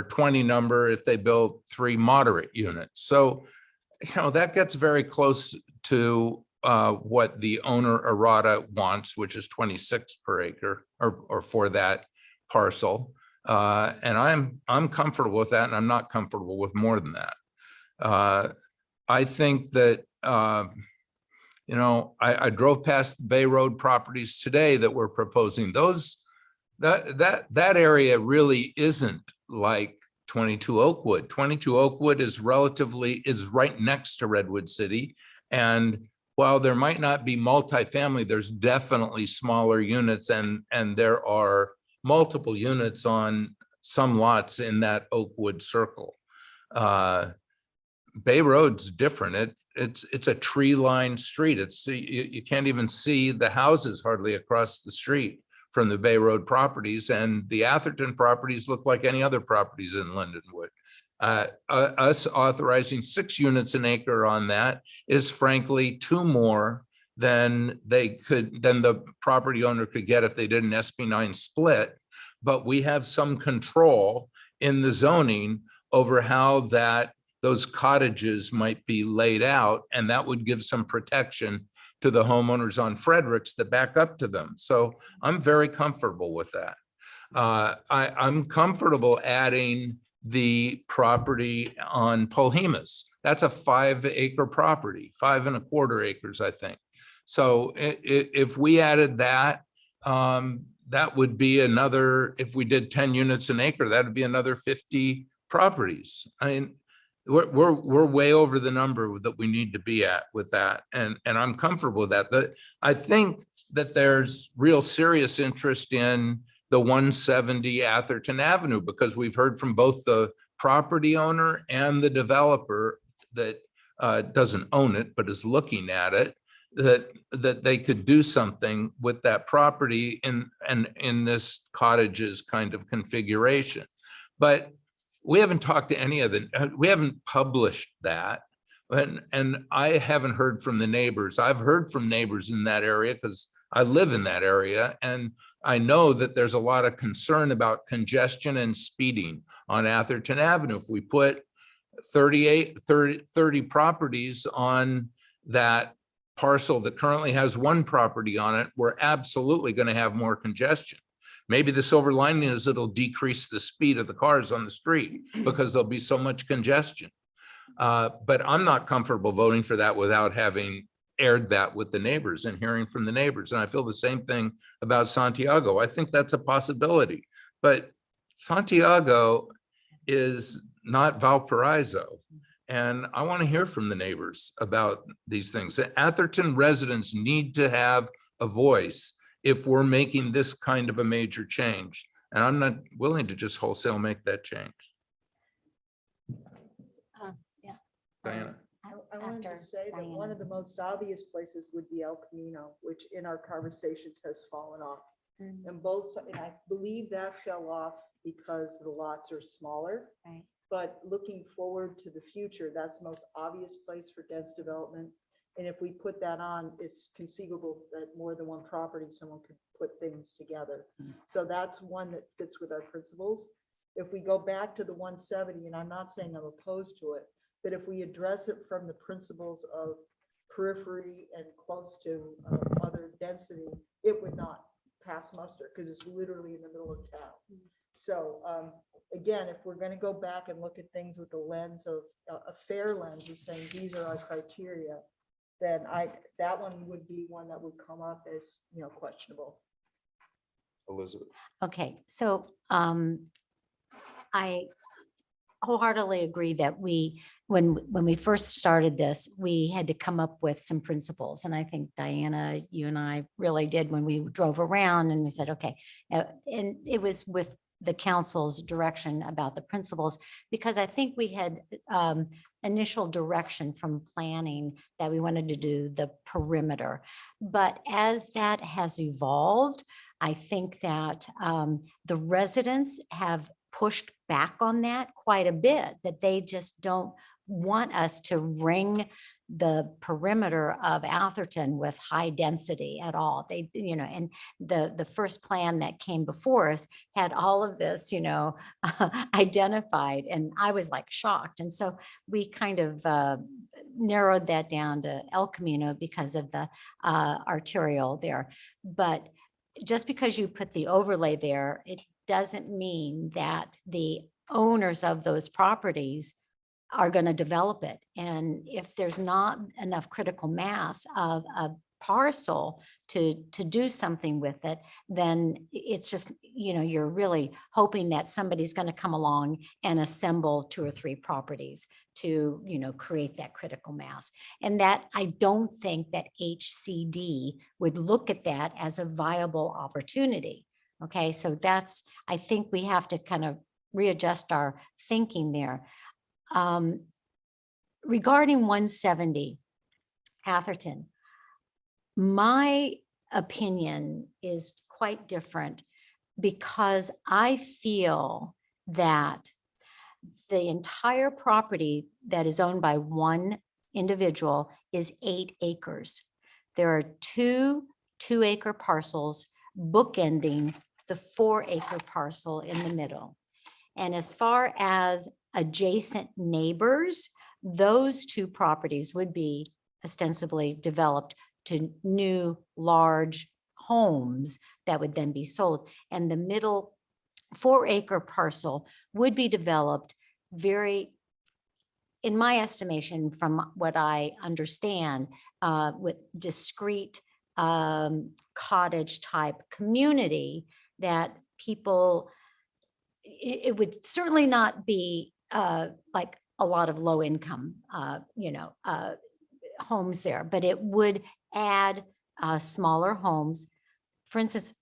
20 number if they build 3 moderate units. So, that gets very close to what the owner errata wants, which is 26 per acre or for that parcel. And I'm comfortable with that, and I'm not comfortable with more than that. I think that, I drove past the Bay Road properties today that we're proposing. That area really isn't like 22 Oakwood. 22 Oakwood is right next to Redwood City. And while there might not be multifamily, there's definitely smaller units, and there are multiple units on some lots in that Oakwood circle. Bay Road's different. It's a tree-lined street. You can't even see the houses hardly across the street from the Bay Road properties, and the Atherton properties look like any other properties in Lindenwood. Us authorizing 6 units an acre on that is frankly 2 more than the property owner could get if they did an SB 9 split. But we have some control in the zoning over how those cottages might be laid out, and that would give some protection to the homeowners on Fredericks that back up to them. So I'm very comfortable with that. I'm comfortable adding the property on Polhemus. That's a 5-acre property, 5 1/4 acres, I think. So if we added that, that would be another, if we did 10 units an acre, that would be another 50 properties. I mean, we're way over the number that we need to be at with that. And I'm comfortable with that. But I think that there's real serious interest in the 170 Atherton Avenue, because we've heard from both the property owner and the developer that doesn't own it, but is looking at it, that they could do something with that property in this cottages kind of configuration. But we haven't talked to any of we haven't published that. And I haven't heard from the neighbors. I've heard from neighbors in that area because I live in that area. And I know that there's a lot of concern about congestion and speeding on Atherton Avenue. If we put 30 properties on that parcel that currently has one property on it, we're absolutely going to have more congestion. Maybe the silver lining is it'll decrease the speed of the cars on the street because there'll be so much congestion. But I'm not comfortable voting for that without having aired that with the neighbors and hearing from the neighbors. And I feel the same thing about Santiago. I think that's a possibility, but Santiago is not Valparaiso. And I want to hear from the neighbors about these things. The Atherton residents need to have a voice if we're making this kind of a major change. And I'm not willing to just wholesale make that change. Yeah. Diana. I wanted to After say that one Diana. of the most obvious places would be El Camino, which in our conversations has fallen off. Mm, And and I believe that fell off because the lots are smaller. Right. But looking forward to the future, that's the most obvious place for dense development. And if we put that on, it's conceivable that more than one property, someone could put things together. So that's one that fits with our principles. If we go back to the 170, and I'm not saying I'm opposed to it, but if we address it from the principles of periphery and close to other density, it would not pass muster because it's literally in the middle of town. So again, if we're going to go back and look at things with the lens of a fair lens of saying these are our criteria, then that one would be one that would come up as, questionable. Elizabeth. Okay, so I wholeheartedly agree that when we first started this, we had to come up with some principles. And I think Diana, you and I really did when we drove around and we said, okay, and it was with the council's direction about the principles, because I think we had initial direction from planning that we wanted to do the perimeter. But as that has evolved, I think that the residents have pushed back on that quite a bit, that they just don't want us to ring the perimeter of Atherton with high density at all. They, and the first plan that came before us had all of this, identified, and I was like shocked. And so we kind of narrowed that down to El Camino because of the arterial there. But just because you put the overlay there, it doesn't mean that the owners of those properties are going to develop it. And if there's not enough critical mass of a parcel to do something with it, then it's just, you're really hoping that somebody's going to come along and assemble 2 or 3 properties to, create that critical mass. And that I don't think that HCD would look at that as a viable opportunity. Okay, so I think we have to kind of readjust our thinking there. Regarding 170 Atherton, my opinion is quite different because I feel that the entire property that is owned by one individual is 8 acres. There are 2 2-acre parcels bookending the 4-acre parcel in the middle. And as far as adjacent neighbors, those 2 properties would be ostensibly developed to new large homes that would then be sold. And the middle 4-acre parcel would be developed very, in my estimation, from what I understand, with discrete cottage type community that people, it would certainly not be like a lot of low income, homes there, but it would add smaller homes. For instance,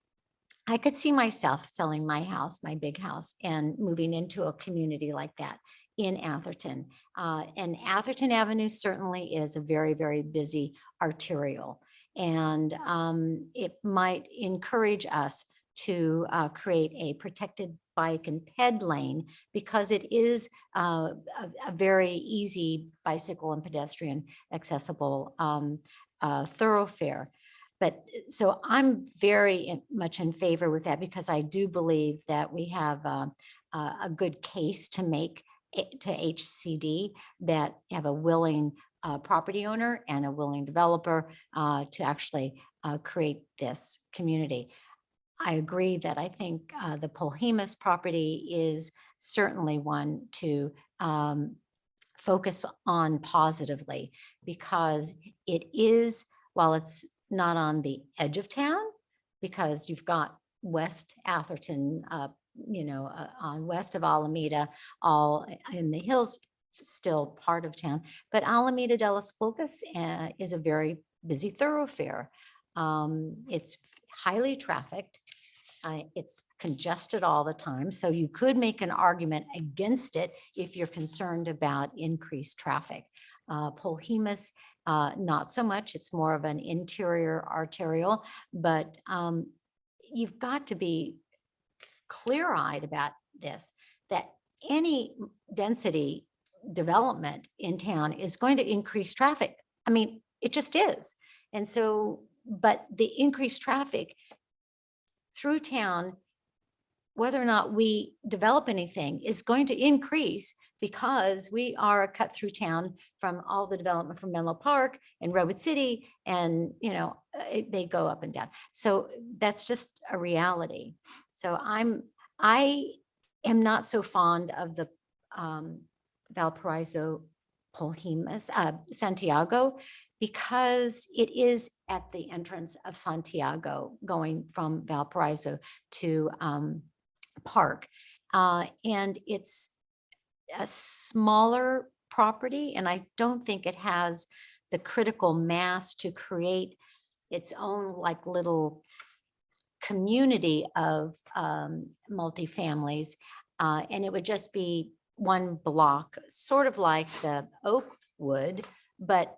I could see myself selling my house, my big house, and moving into a community like that in Atherton. And Atherton Avenue certainly is a very, very busy arterial. And it might encourage us to create a protected bike and ped lane because it is a very easy bicycle and pedestrian accessible thoroughfare. But so I'm very much in favor with that because I do believe that we have a good case to make to HCD that have a willing property owner and a willing developer to actually create this community. I agree that I think the Polhemus property is certainly one to focus on positively because it is, while it's not on the edge of town, because you've got West Atherton, on west of Alameda, all in the hills, still part of town. But Alameda de las Pulgas is a very busy thoroughfare. It's highly trafficked. It's congested all the time. So you could make an argument against it if you're concerned about increased traffic. Polhemus, not so much. It's more of an interior arterial, but you've got to be clear-eyed about this, that any density development in town is going to increase traffic. I mean, it just is. And so, but the increased traffic through town, whether or not we develop anything, is going to increase because we are a cut through town from all the development from Menlo Park and Redwood City, and they go up and down. So that's just a reality. So I am not so fond of the Valparaiso Polhemus, Santiago, because it is at the entrance of Santiago going from Valparaiso to Park. And it's a smaller property, and I don't think it has the critical mass to create its own like little community of multifamilies. And it would just be one block, sort of like the Oakwood, but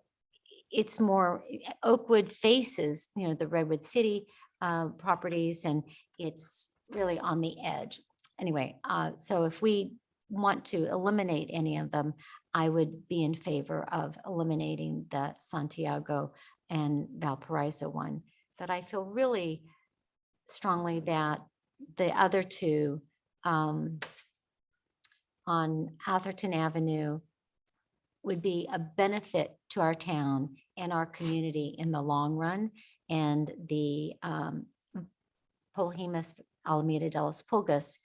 it's more, Oakwood faces, the Redwood City properties, and it's really on the edge. Anyway, so if we want to eliminate any of them, I would be in favor of eliminating the Santiago and Valparaiso one. But I feel really strongly that the other two on Atherton Avenue would be a benefit to our town and our community in the long run. And the Polhemus Alameda de las Pulgas,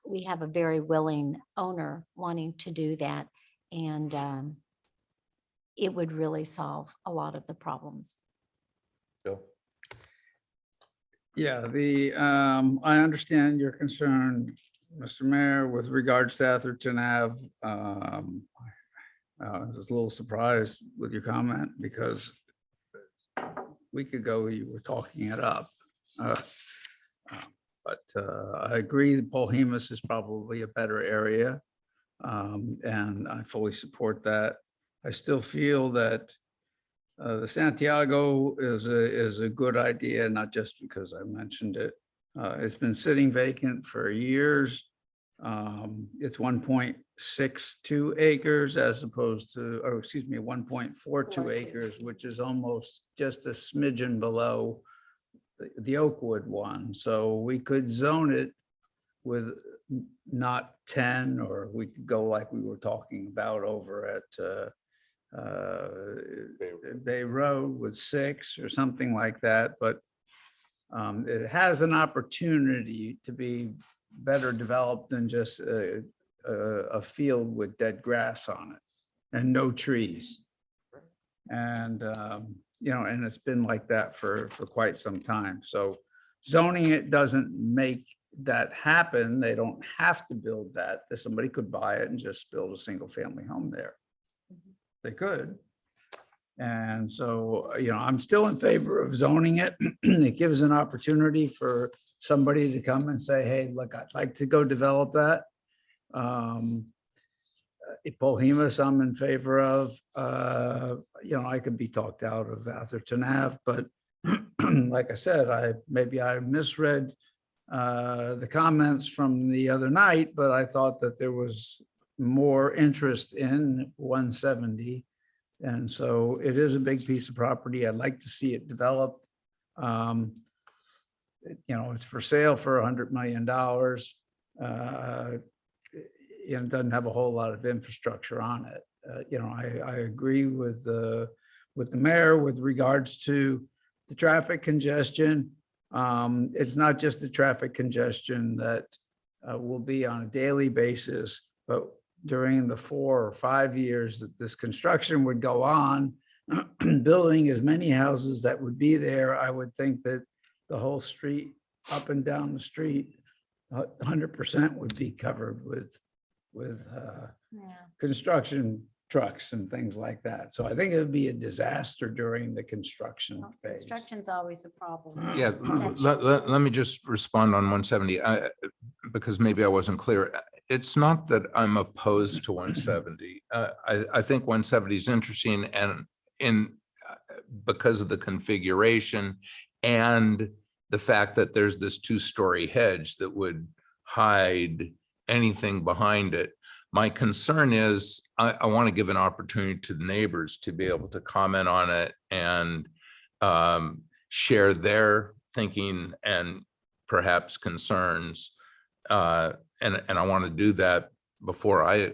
we have a very willing owner wanting to do that. And it would really solve a lot of the problems. Bill? Yeah, I understand your concern, Mr. Mayor, with regards to Atherton Ave. I was a little surprised with your comment because a week ago you were talking it up. But I agree that Polhemus is probably a better area. And I fully support that. I still feel that the Santiago is a good idea, not just because I mentioned it. It's been sitting vacant for years. It's 1.62 acres as opposed to, 1.42 acres, which is almost just a smidgen below the Oakwood one. So we could zone it with not 10, or we could go like we were talking about over at Bay Road with 6 or something like that. But it has an opportunity to be better developed than just a field with dead grass on it and no trees. And and it's been like that for quite some time. So Zoning it doesn't make that happen. They don't have to build that. Somebody could buy it and just build a single family home there. They could. And so, I'm still in favor of zoning it. It gives an opportunity for somebody to come and say, hey, look, I'd like to go develop that. Polhemus, I'm in favor of. I could be talked out of Atherton Ave, but like I said, maybe I misread the comments from the other night, but I thought that there was more interest in 170. And so it is a big piece of property. I'd like to see it developed. It's for sale for $100 million. It doesn't have a whole lot of infrastructure on it. I agree with the mayor with regards to the traffic congestion. It's not just the traffic congestion that will be on a daily basis, but during the 4 or 5 years that this construction would go on, building as many houses that would be there, I would think that the whole street, up and down the street, 100% would be covered with construction trucks and things like that. So I think it would be a disaster during the construction phase. Construction's always a problem. Yeah, let me just respond on 170, because maybe I wasn't clear. It's not that I'm opposed to 170. I think 170 is interesting, and because of the configuration and the fact that there's this 2-story hedge that would hide anything behind it. My concern is I want to give an opportunity to the neighbors to be able to comment on it and share their thinking and perhaps concerns. And I want to do that before I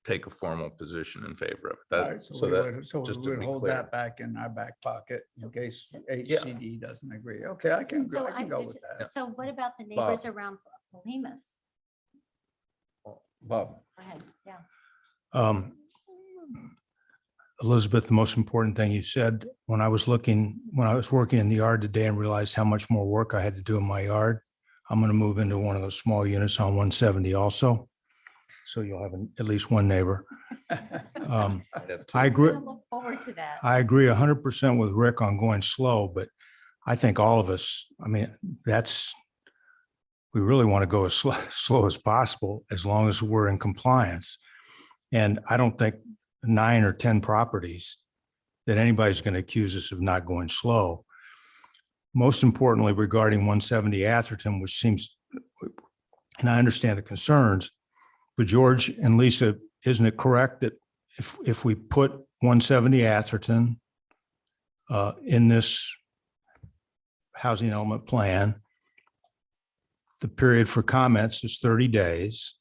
take a formal position in favor of All that. right, So we that, would just to we would be hold clear. that back in our back pocket in case So- HCD doesn't agree. Okay, I can So go with that. So what about the neighbors around Polhemus? Bob. Go ahead, yeah. Elizabeth, the most important thing you said, when I was working in the yard today and realized how much more work I had to do in my yard, I'm going to move into one of those small units on 170 also. So you'll have at least one neighbor. I agree. I look forward to that. I agree 100% with Rick on going slow, but I think all of us, we really want to go as slow as possible, as long as we're in compliance. And I don't think 9 or 10 properties that anybody's going to accuse us of not going slow. Most importantly, regarding 170 Atherton, which seems, and I understand the concerns, but George and Lisa, isn't it correct that if we put 170 Atherton in this housing element plan, the period for comments is 30 days.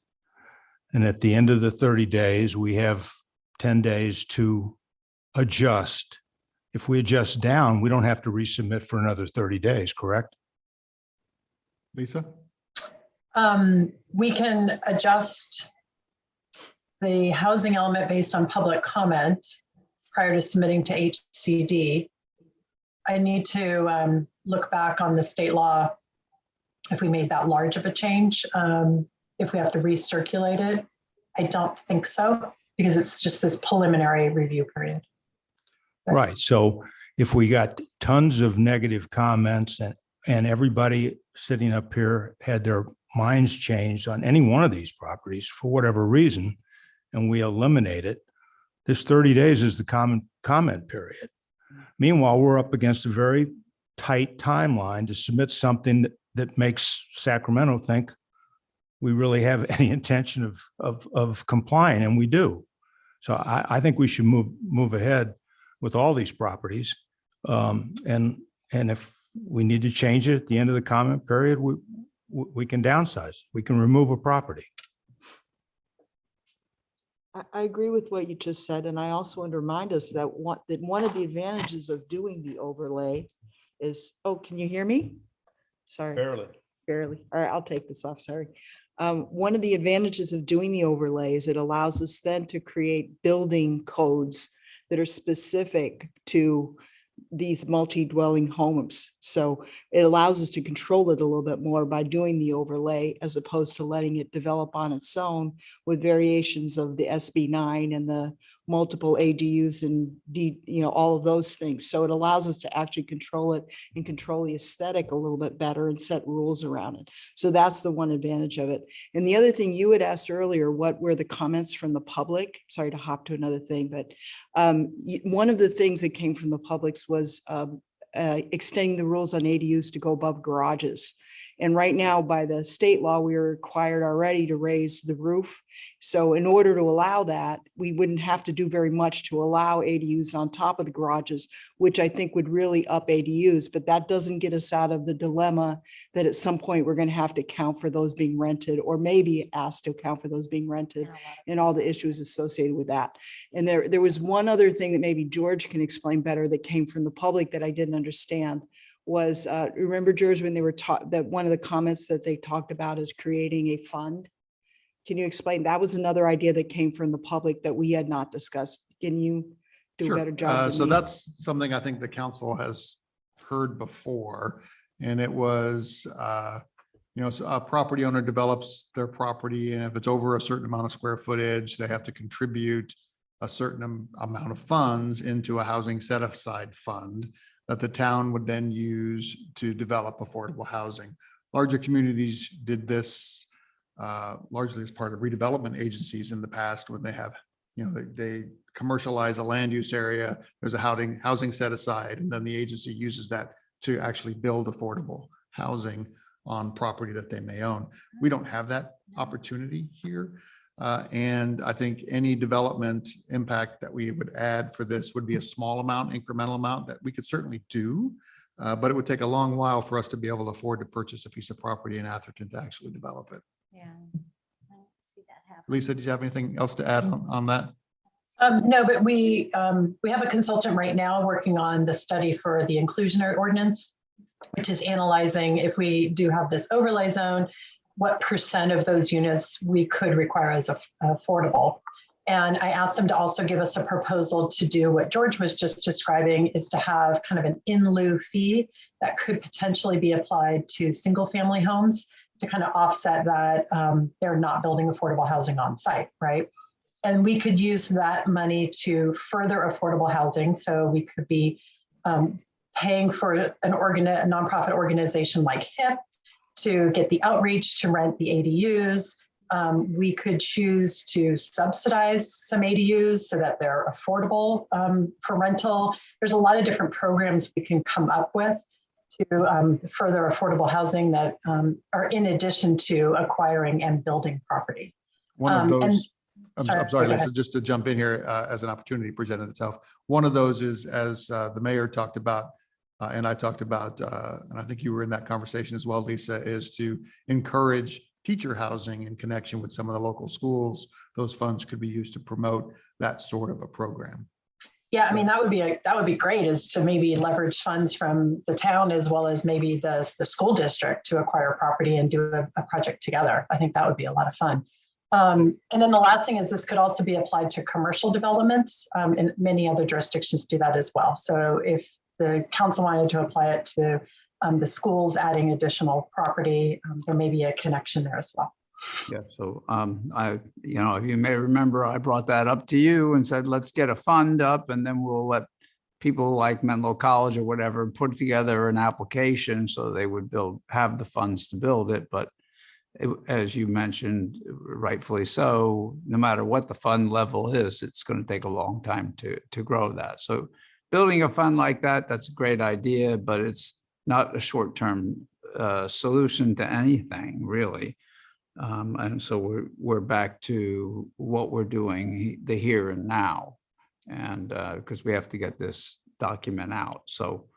And at the end of the 30 days, we have 10 days to adjust. If we adjust down, we don't have to resubmit for another 30 days, correct? Lisa? We can adjust the housing element based on public comment prior to submitting to HCD. I need to look back on the state law if we made that large of a change, if we have to recirculate it. I don't think so, because it's just this preliminary review period. Right. So if we got tons of negative comments and everybody sitting up here had their minds changed on any one of these properties for whatever reason, and we eliminate it, this 30 days is the common comment period. Meanwhile, we're up against a very tight timeline to submit something that makes Sacramento think we really have any intention of complying, and we do. So I think we should move ahead with all these properties. And if we need to change it at the end of the comment period, we can downsize. We can remove a property. I agree with what you just said, and I also want to remind us that one of the advantages of doing the overlay is, oh, can you hear me? Sorry. Barely. Barely. All right, I'll take this off, sorry. One of the advantages of doing the overlay is it allows us then to create building codes that are specific to these multi-dwelling homes. So it allows us to control it a little bit more by doing the overlay as opposed to letting it develop on its own with variations of the SB 9 and the multiple ADUs and all of those things. So it allows us to actually control it and control the aesthetic a little bit better and set rules around it. So that's the one advantage of it. And the other thing you had asked earlier, what were the comments from the public? Sorry to hop to another thing, but one of the things that came from the publics was extending the rules on ADUs to go above garages. And right now, by the state law, we are required already to raise the roof. So in order to allow that, we wouldn't have to do very much to allow ADUs on top of the garages, which I think would really up ADUs. But that doesn't get us out of the dilemma that at some point we're going to have to account for those being rented, or maybe asked to account for those being rented, and all the issues associated with that. And there was one other thing that maybe George can explain better that came from the public that I didn't understand. Was remember, George, when they were taught that one of the comments that they talked about is creating a fund. Can you explain? That was another idea that came from the public that we had not discussed. Can you do a Sure. better job? than So me? that's something I think the council has heard before. And it was, so a property owner develops their property, and if it's over a certain amount of square footage, they have to contribute a certain amount of funds into a housing set aside fund that the town would then use to develop affordable housing. Larger communities did this largely as part of redevelopment agencies in the past when they have, they commercialize a land use area, there's a housing set aside, and then the agency uses that to actually build affordable housing on property that they may own. We don't have that opportunity here. And I think any development impact that we would add for this would be a small amount, incremental amount that we could certainly do. But it would take a long while for us to be able to afford to purchase a piece of property in Atherton to actually develop it. Yeah. I don't see that happen. Lisa, did you have anything else to add on that? No, but we have a consultant right now working on the study for the inclusionary ordinance, which is analyzing if we do have this overlay zone, what percent of those units we could require as affordable. And I asked them to also give us a proposal to do what George was just describing, is to have kind of an in lieu fee that could potentially be applied to single family homes to kind of offset that they're not building affordable housing on site, right? And we could use that money to further affordable housing. So we could be paying for a nonprofit organization like HIP to get the outreach to rent the ADUs. We could choose to subsidize some ADUs so that they're affordable for rental. There's a lot of different programs we can come up with to further affordable housing that are in addition to acquiring and building property. One of those, I'm sorry, sorry, go Lisa, ahead. just to jump in here as an opportunity presented itself. One of those is, as the mayor talked about, and I talked about, and I think you were in that conversation as well, Lisa, is to encourage teacher housing in connection with some of the local schools. Those funds could be used to promote that sort of a program. Yeah, I mean, that would be great, is to maybe leverage funds from the town as well as maybe the school district to acquire property and do a project together. I think that would be a lot of fun. And then the last thing is this could also be applied to commercial developments, and many other jurisdictions do that as well. So if the council wanted to apply it to the schools adding additional property, there may be a connection there as well. Yeah, so you may remember, I brought that up to you and said, let's get a fund up, and then we'll let people like Menlo College or whatever put together an application so they would have the funds to build it. But as you mentioned, rightfully so, no matter what the fund level is, it's going to take a long time to grow that. So building a fund like that, that's a great idea, but it's not a short-term solution to anything, really. And so we're back to what we're doing, the here and now, and because we have to get this document out. So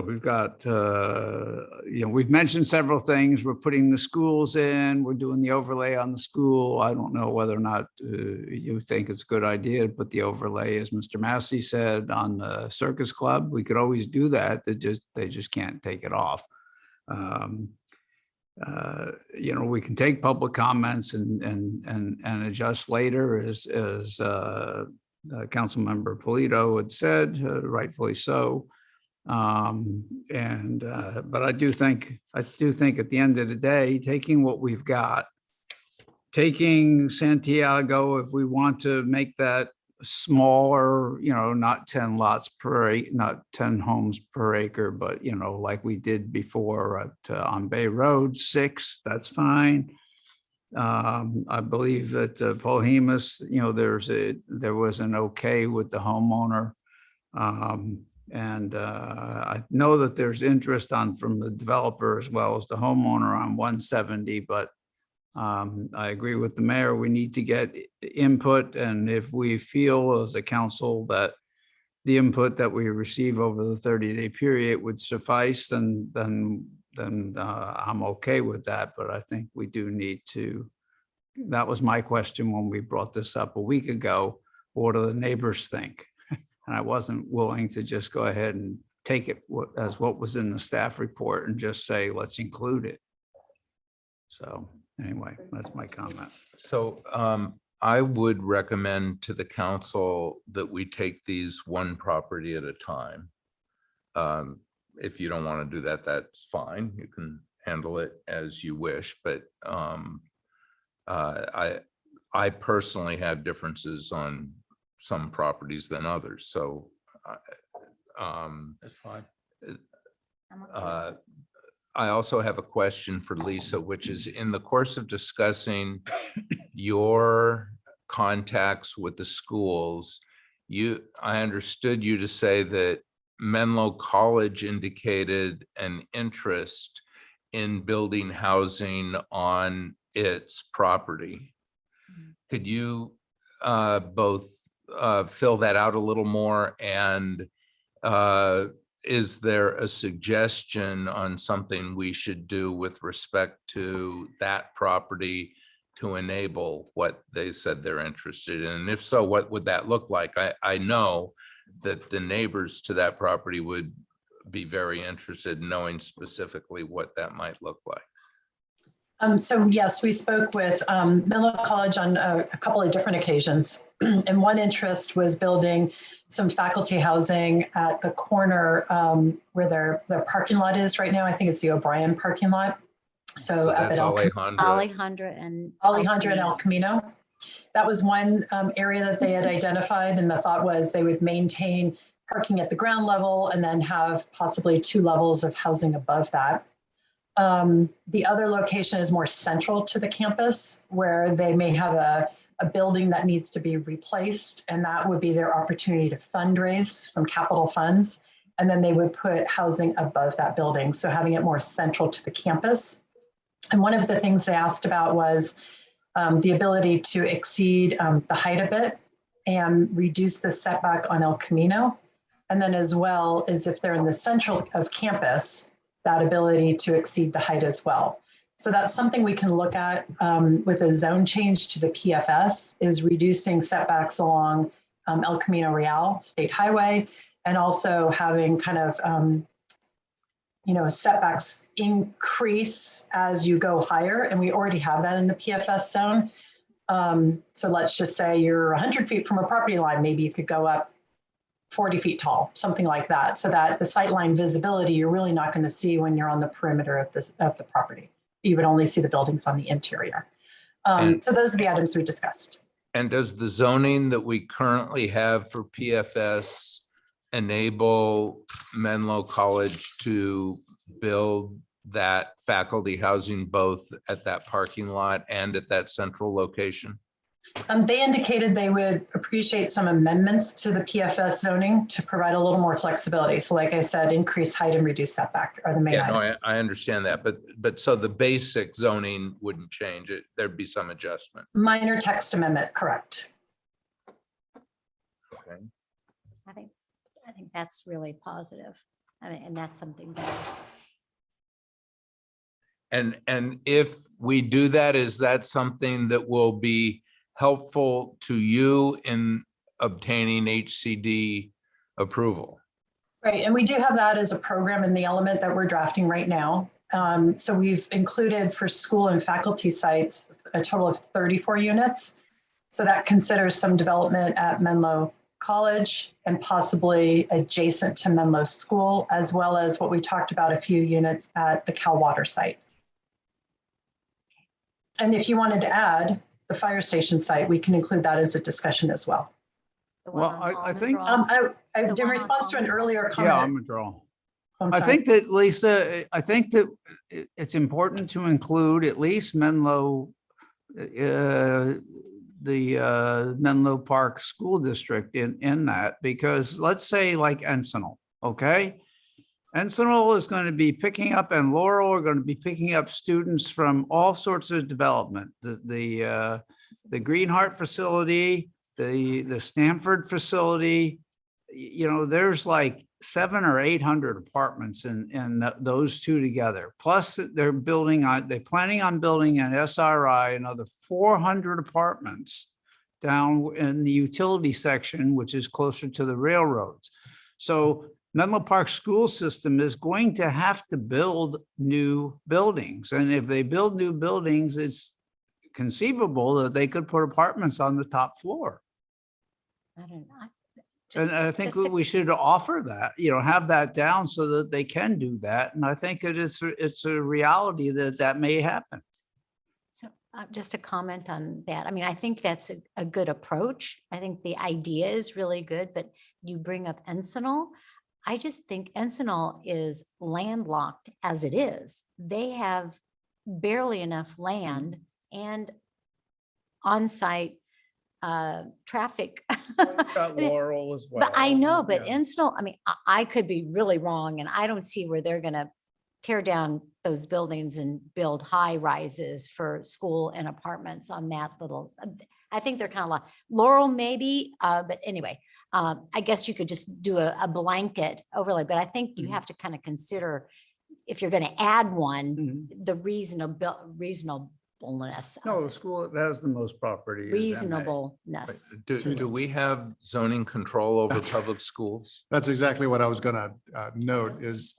we've got, we've mentioned several things. We're putting the schools in, we're doing the overlay on the school. I don't know whether or not you think it's a good idea to put the overlay, as Mr. Massey said, on the Circus Club. We could always do that. They just can't take it off. We can take public comments and adjust later as Councilmember Polito had said, rightfully so. But I do think at the end of the day, taking what we've got, taking Santiago, if we want to make that smaller, not 10 lots per acre, not 10 homes per acre, but like we did before on Bay Road, 6, that's fine. I believe that Polhemus, there was an okay with the homeowner. I know that there's interest from the developer as well as the homeowner on 170, but I agree with the mayor. We need to get input, and if we feel as a council that the input that we receive over the 30-day period would suffice, then I'm okay with that. But I think we do need to. That was my question when we brought this up a week ago. What do the neighbors think? And I wasn't willing to just go ahead and take it as what was in the staff report and just say, let's include it. So anyway, that's my comment. So I would recommend to the council that we take these one property at a time. If you don't want to do that, that's fine. You can handle it as you wish, but I personally have differences on some properties than others, so That's fine. I'm okay. I also have a question for Lisa, which is in the course of discussing your contacts with the schools, I understood you to say that Menlo College indicated an interest in building housing on its property. Could you both fill that out a little more? And is there a suggestion on something we should do with respect to that property to enable what they said they're interested in? And if so, what would that look like? I know that the neighbors to that property would be very interested in knowing specifically what that might look like. So yes, we spoke with Menlo College on a couple of different occasions. And one interest was building some faculty housing at the corner where their parking lot is right now. I think it's the O'Brien parking lot. So up That's at Alejandra and El Camino. That was one area that they had identified, and the thought was they would maintain parking at the ground level and then have possibly 2 levels of housing above that. The other location is more central to the campus, where they may have a building that needs to be replaced, and that would be their opportunity to fundraise some capital funds, and then they would put housing above that building, so having it more central to the campus. And one of the things they asked about was the ability to exceed the height a bit and reduce the setback on El Camino, and then as well as if they're in the central of campus, that ability to exceed the height as well. So that's something we can look at with a zone change to the PFS, is reducing setbacks along El Camino Real State Highway, and also having kind of, setbacks increase as you go higher. And we already have that in the PFS zone. So let's just say you're 100 feet from a property line, maybe you could go up 40 feet tall, something like that, so that the sightline visibility you're really not going to see when you're on the perimeter of the property. You would only see the buildings on the interior. So those are the items we discussed. And does the zoning that we currently have for PFS enable Menlo College to build that faculty housing both at that parking lot and at that central location? They indicated they would appreciate some amendments to the PFS zoning to provide a little more flexibility. So like I said, increase height and reduce setback are the main Yeah, no, items. I understand that, but so the basic zoning wouldn't change it. There'd be some adjustment. Minor text amendment, correct. Okay. I think that's really positive. I mean, and that's something that And if we do that, is that something that will be helpful to you in obtaining HCD approval? Right, and we do have that as a program in the element that we're drafting right now. So we've included for school and faculty sites a total of 34 units. So that considers some development at Menlo College and possibly adjacent to Menlo School, as well as what we talked about, a few units at the Cal Water site. And if you wanted to add the fire station site, we can include that as a discussion as well. The one Well, on I Almond think- Drive? In The one on response to an Almond Drive? earlier Yeah, I'm comment. a draw. I'm I sorry. think that, Lisa, I think that it's important to include at least Menlo, the Menlo Park School District in that, because let's say like Encinal, okay? Encinal is going to be picking up, and Laurel are going to be picking up students from all sorts of development. The Greenheart facility, the Stanford facility, you know, there's like 700 or 800 apartments in those two together. Plus they're planning on building an SRI, another 400 apartments down in the utility section, which is closer to the railroads. So Menlo Park school system is going to have to build new buildings. And if they build new buildings, it's conceivable that they could put apartments on the top floor. I don't know. And I think that we should offer that, you know, have that down so that they can do that. And I think that it's a reality that may happen. So just a comment on that. I mean, I think that's a good approach. I think the idea is really good, but you bring up Encinal. I just think Encinal is landlocked as it is. They have barely enough land and on-site traffic. Got Laurel as well. But I know, but Yeah. Encinal, I mean, I could be really wrong, and I don't see where they're gonna tear down those buildings and build high rises for school and apartments on that little. I think they're kind of like Laurel maybe, but anyway, I guess you could just do a blanket overlay, but I think you Mhm. have to kind of consider if you're gonna add one, Mhm. the reasonableness. No, of the it. school that has the most property. is MA. Reasonableness. Do we have zoning control over That's- public schools? That's exactly what I was gonna note is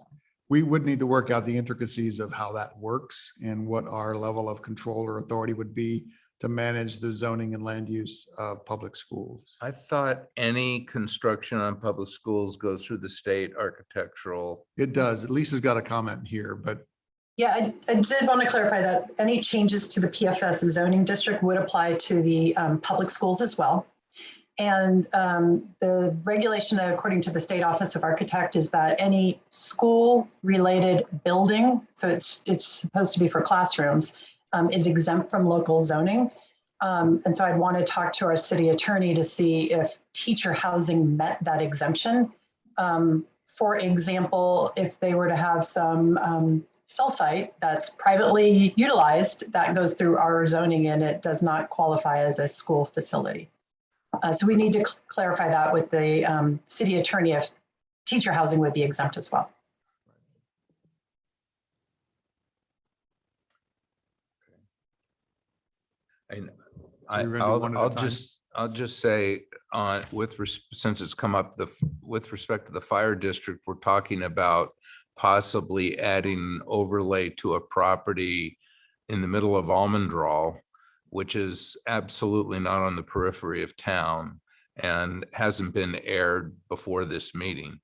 we would need to work out the intricacies of how that works and what our level of control or authority would be to manage the zoning and land use of public schools. I thought any construction on public schools goes through the state architectural. It does. Lisa's got a comment here, but Yeah, I did want to clarify that any changes to the PFS zoning district would apply to the public schools as well. And the regulation, according to the State Office of Architect, is that any school-related building, so it's supposed to be for classrooms, is exempt from local zoning. And so I'd want to talk to our city attorney to see if teacher housing met that exemption. For example, if they were to have some cell site that's privately utilized, that goes through our zoning and it does not qualify as a school facility. So we need to clarify that with the city attorney if teacher housing would be exempt as well. And You're gonna do one at a I'll time? just say, since it's come up, with respect to the fire district, we're talking about possibly adding an overlay to a property in the middle of Almondral, which is absolutely not on the periphery of town and hasn't been aired before this meeting.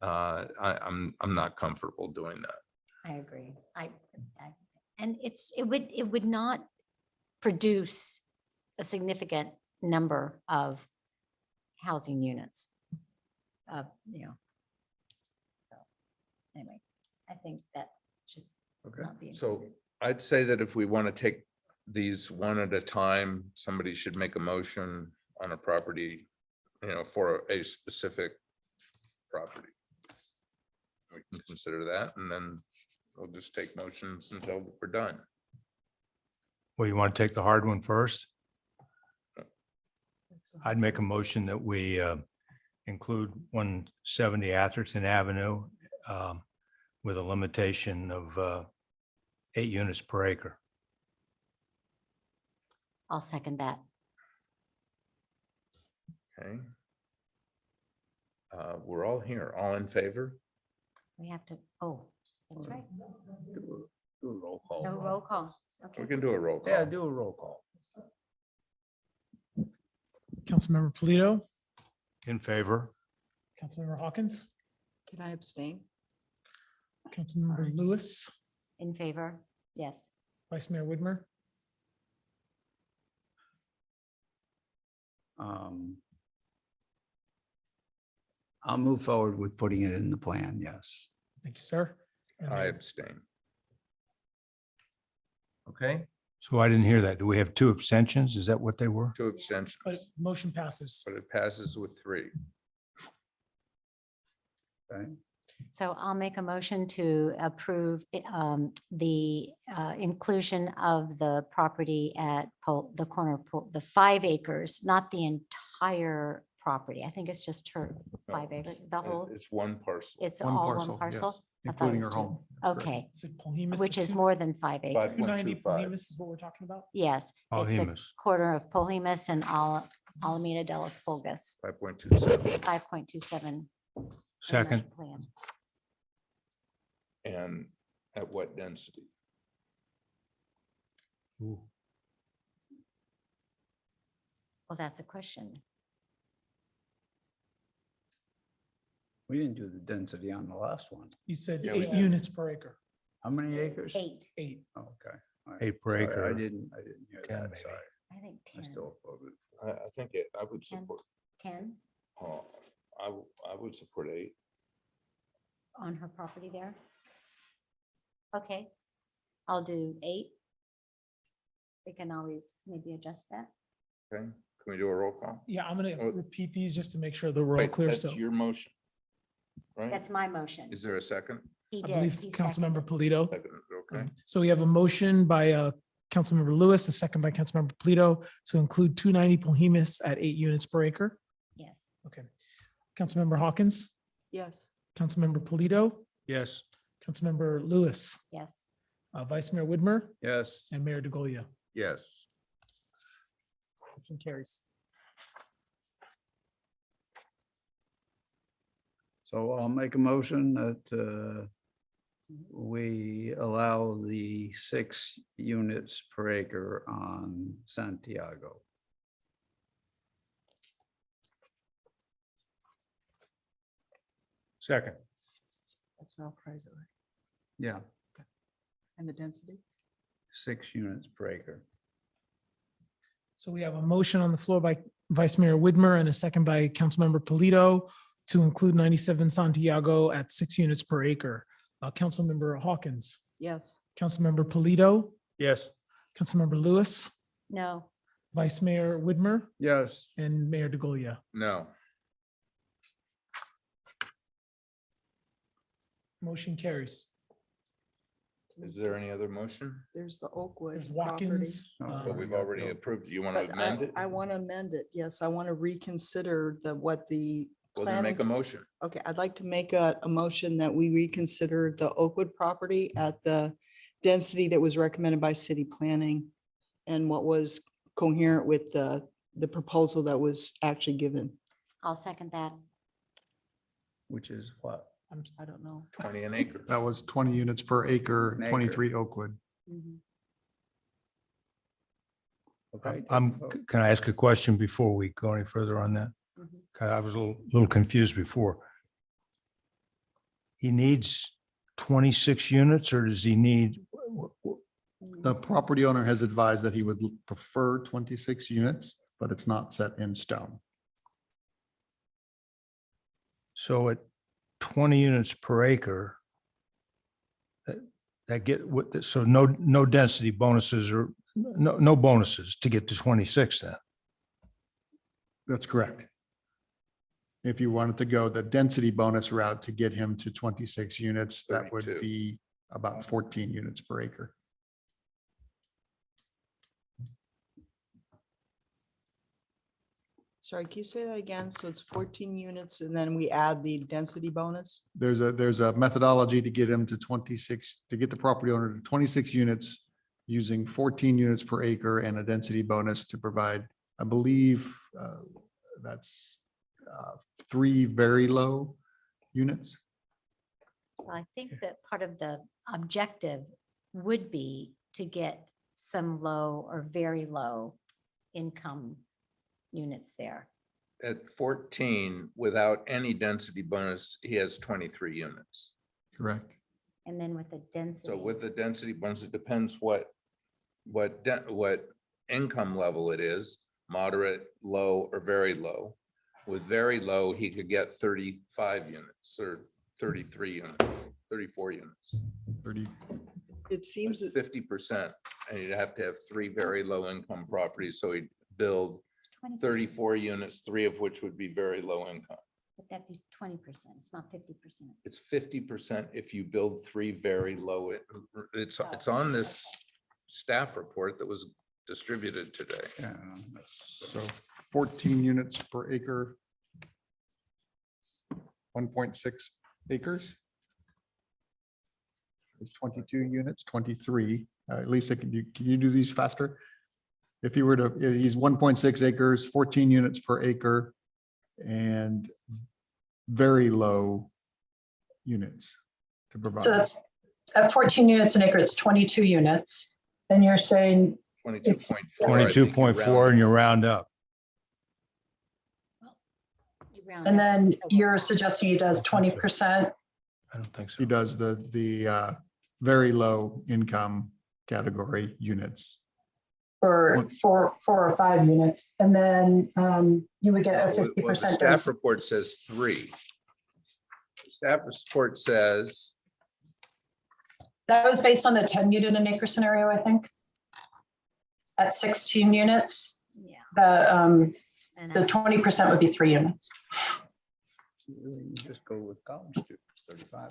I'm not comfortable doing that. I agree. And it would not produce a significant number of housing units. You know. So anyway, I think that should Okay, not be so included. I'd say that if we want to take these one at a time, somebody should make a motion on a property, you know, for a specific property. We can consider that, and then we'll just take motions until we're done. Well, you want to take the hard one first? I'd make a motion that we include 170 Atherton Avenue with a limitation of 8 units per acre. I'll second that. Okay. We're all here, all in favor? We have to, oh, that's right. Do a roll call. No roll call. Okay. We can do a roll call. Yeah, do a roll call. Councilmember Polito, In favor? Councilmember Hawkins, Can I abstain? Councilmember Lewis, In favor? Yes. Vice Mayor Whitmer, I'll move forward with putting it in the plan, yes. thank you, sir. And I Mayor- abstain. Okay, So I didn't hear that. Do we have two abstentions? Is that what they were? 2 abstentions, But motion passes. but it passes with 3. Okay. So I'll make a motion to approve the inclusion of the property at the corner, of the 5 acres, not the entire property. I think it's just her 5 acres, the whole, It's one parcel. it's One all one parcel, yes, parcel? I thought it including was her 2. home. That's correct. Okay, Is it Polhemus? which is more than 5 acres. 290 5.25. Polhemus is what we're talking about? Yes, it's a Alhemus. quarter of Polhemus and Alameda de los Pulgas, 5.27. 5.27. Second, plan. And at what density? Well, that's a question. We didn't do the density on the last one. You said Yeah, we 8 did. units per acre. How many acres? 8, 8. Okay. all right. 8 per Sorry, acre. I didn't hear 10 that, maybe. sorry. I think I 10. still voted. I think I would 10. support, 10 I would support 8. on her property there. Okay, I'll do 8. We can always maybe adjust that. Okay, can we do a roll call? Yeah, I'm gonna Oh. repeat these just to make sure that we're all Wait, clear. that's So your motion, right? That's my motion. Is there a second? He I did. believe he Councilmember seconded. Polito. Second, okay. So we have a motion by Councilmember Lewis, a second by Councilmember Polito to include 290 Polhemus at 8 units per acre. Yes, Okay. Councilmember Hawkins, Yes. Councilmember Polito, yes. Councilmember Lewis, yes. Vice Mayor Whitmer, Yes, and Mayor DeGolia. Yes. Motion carries. so I'll make a motion that we allow the 6 units per acre on Santiago. Second, That's real crazy. Yeah, And the density? 6 units per acre. So we have a motion on the floor by Vice Mayor Whitmer and a second by Councilmember Polito to include 97 Santiago at 6 units per acre. Councilmember Hawkins, Yes. Councilmember Polito, yes. Councilmember Lewis, No, Vice Mayor Whitmer, Yes, and Mayor DeGolia. No. Motion carries. Is there any other motion? There's the Oakwood There's property. Watkins. No, But we've already approved. Do you want to But amend it? I want to amend it. Yes, I want to reconsider what the Well, then make a planning. motion. Okay, I'd like to make a motion that we reconsider the Oakwood property at the density that was recommended by city planning and what was coherent with the proposal that was actually given. I'll second that. which is what? I don't know. 20 an acre. That was 20 units per acre, An acre. 23 Oakwood. Mhm. Okay. Can I ask a question before we go any further on that? Mhm. 'Cause I was a little confused before. He needs 26 units or does he need? The property owner has advised that he would prefer 26 units, but it's not set in stone. So at 20 units per acre, that get, so no density bonuses or no bonuses to get to 26 then? That's correct. If you wanted to go the density bonus route to get him to 26 units, that would 32. be about 14 units per acre. Sorry, can you say that again? So it's 14 units and then we add the density bonus? There's a methodology to get him to 26, to get the property owner to 26 units using 14 units per acre and a density bonus to provide, I believe, that's 3 very low units. Well, I think that part of the objective would be to get some low or very low income units there. at 14, without any density bonus, he has 23 units. Correct. And then with the density. So with the density bonus, it depends what income level it is, moderate, low, or very low. With very low, he could get 35 units or 33 units, 34 units. 30. It seems that 50%, and you'd have to have 3 very low income properties, so he'd build 20%. 34 units, 3 of which would be very low income. Would that be 20%? It's not 50%. It's 50% if you build 3 very low, it's on this staff report that was distributed today. Yeah, So 14 units per acre. 1.6 acres. It's 22 units, 23. Lisa, can you do these faster? If he were to, he's 1.6 acres, 14 units per acre, and very low units to So provide. that's at 14 units an acre, it's 22 units. And you're saying 22.4. 22.4 and you round up. You round and up, then it's a you're lot. suggesting he does 20%. I don't think so. He does the very low income category units. For 4 or 5 units, and then you would get a Well, the 50% staff density. report says 3. The staff report says, That was based on the 10 unit an acre scenario, I think. At 16 units, Yeah. the And the that's 20% would be 3 units. you just go with college students, 35.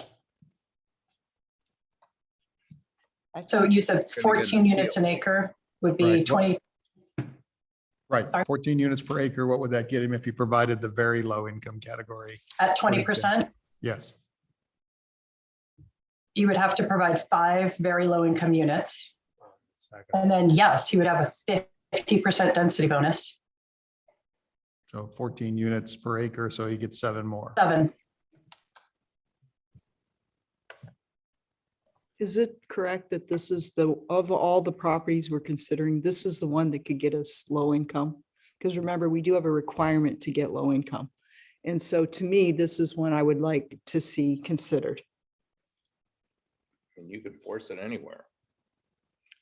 So you said get 14 a units deal. an acre would be Right. 20, Right, Sorry. 14 units per acre. What would that get him if he provided the very low income category? at 20%. Yes, You would have to provide 5 very low income units. And then, yes, you would have a 50% density bonus, so 14 units per acre, so he gets 7 more. 7. Is it correct that this is of all the properties we're considering, this is the one that could get us low income? Because remember, we do have a requirement to get low income. And so to me, this is one I would like to see considered. and you could force it anywhere.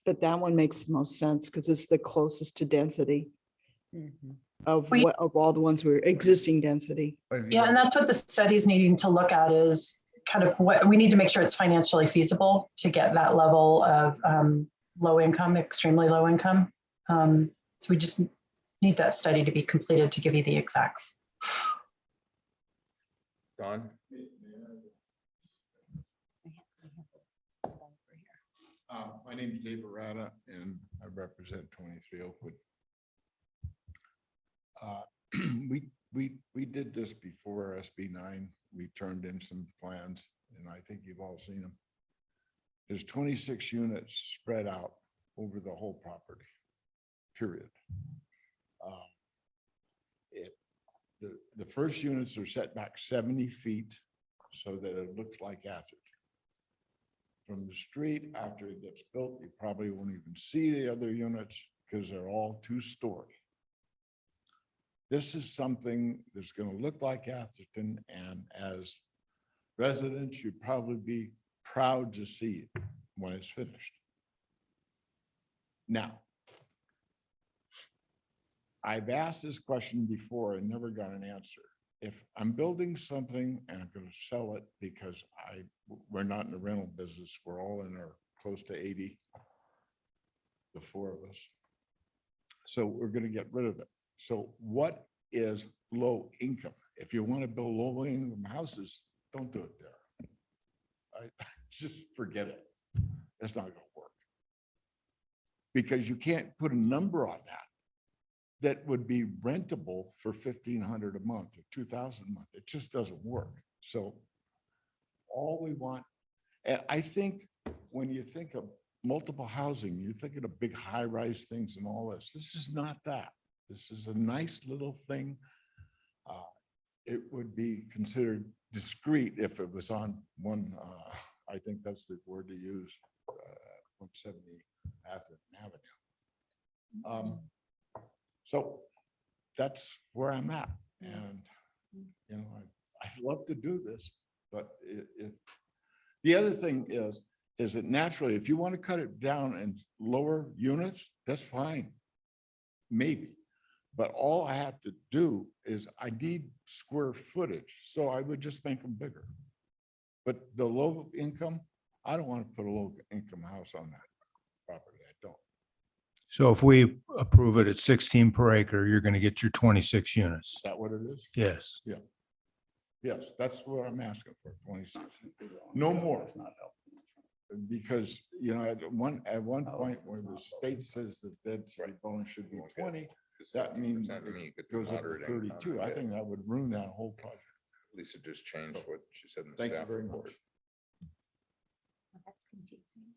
But that one makes the most sense because it's the closest to density of We- of all the ones we're existing density. But if you Yeah, go- and that's what the study's needing to look at is kind of what, we need to make sure it's financially feasible to get that level of low income, extremely low income. So we just need that study to be completed to give you the exacts. Don? My name is Dave Arata and I represent 23 Oakwood. We did this before SB 9. We turned in some plans and I think you've all seen them. There's 26 units spread out over the whole property, period. The first units are set back 70 feet so that it looks like Atherton. From the street, after it gets built, you probably won't even see the other units because they're all 2-story. This is something that's going to look like Atherton, and as residents, you'd probably be proud to see it when it's finished. Now, I've asked this question before and never got an answer. If I'm building something and I'm going to sell it because we're not in the rental business, we're all in our close to 80, the 4 of us. So we're going to get rid of it. So what is low income? If you want to build low income houses, don't do it there. Just forget it. That's not going to work. Because you can't put a number on that would be rentable for $1,500 a month or $2,000 a month. It just doesn't work. So all we want, and I think when you think of multiple housing, you're thinking of big high-rise things and all this. This is not that. This is a nice little thing. It would be considered discreet if it was on one, I think that's the word to use, 170 Atherton Avenue. So that's where I'm at. And, I'd love to do this, but the other thing is that naturally, if you want to cut it down in lower units, that's fine. Maybe. But all I have to do is I need square footage, so I would just make them bigger. But the low income, I don't want to put a low income house on that property. I don't. So if we approve it at 16 per acre, you're going to get your 26 units. Is that what it is? Yes. Yes, that's what I'm asking for, 26. No more. Because, at one point when the state says that dead site bonus should be 20, that means it goes up to 32. I think that would ruin that whole project. Lisa just changed what she said in the Thank you staff very report. much. That's confusing.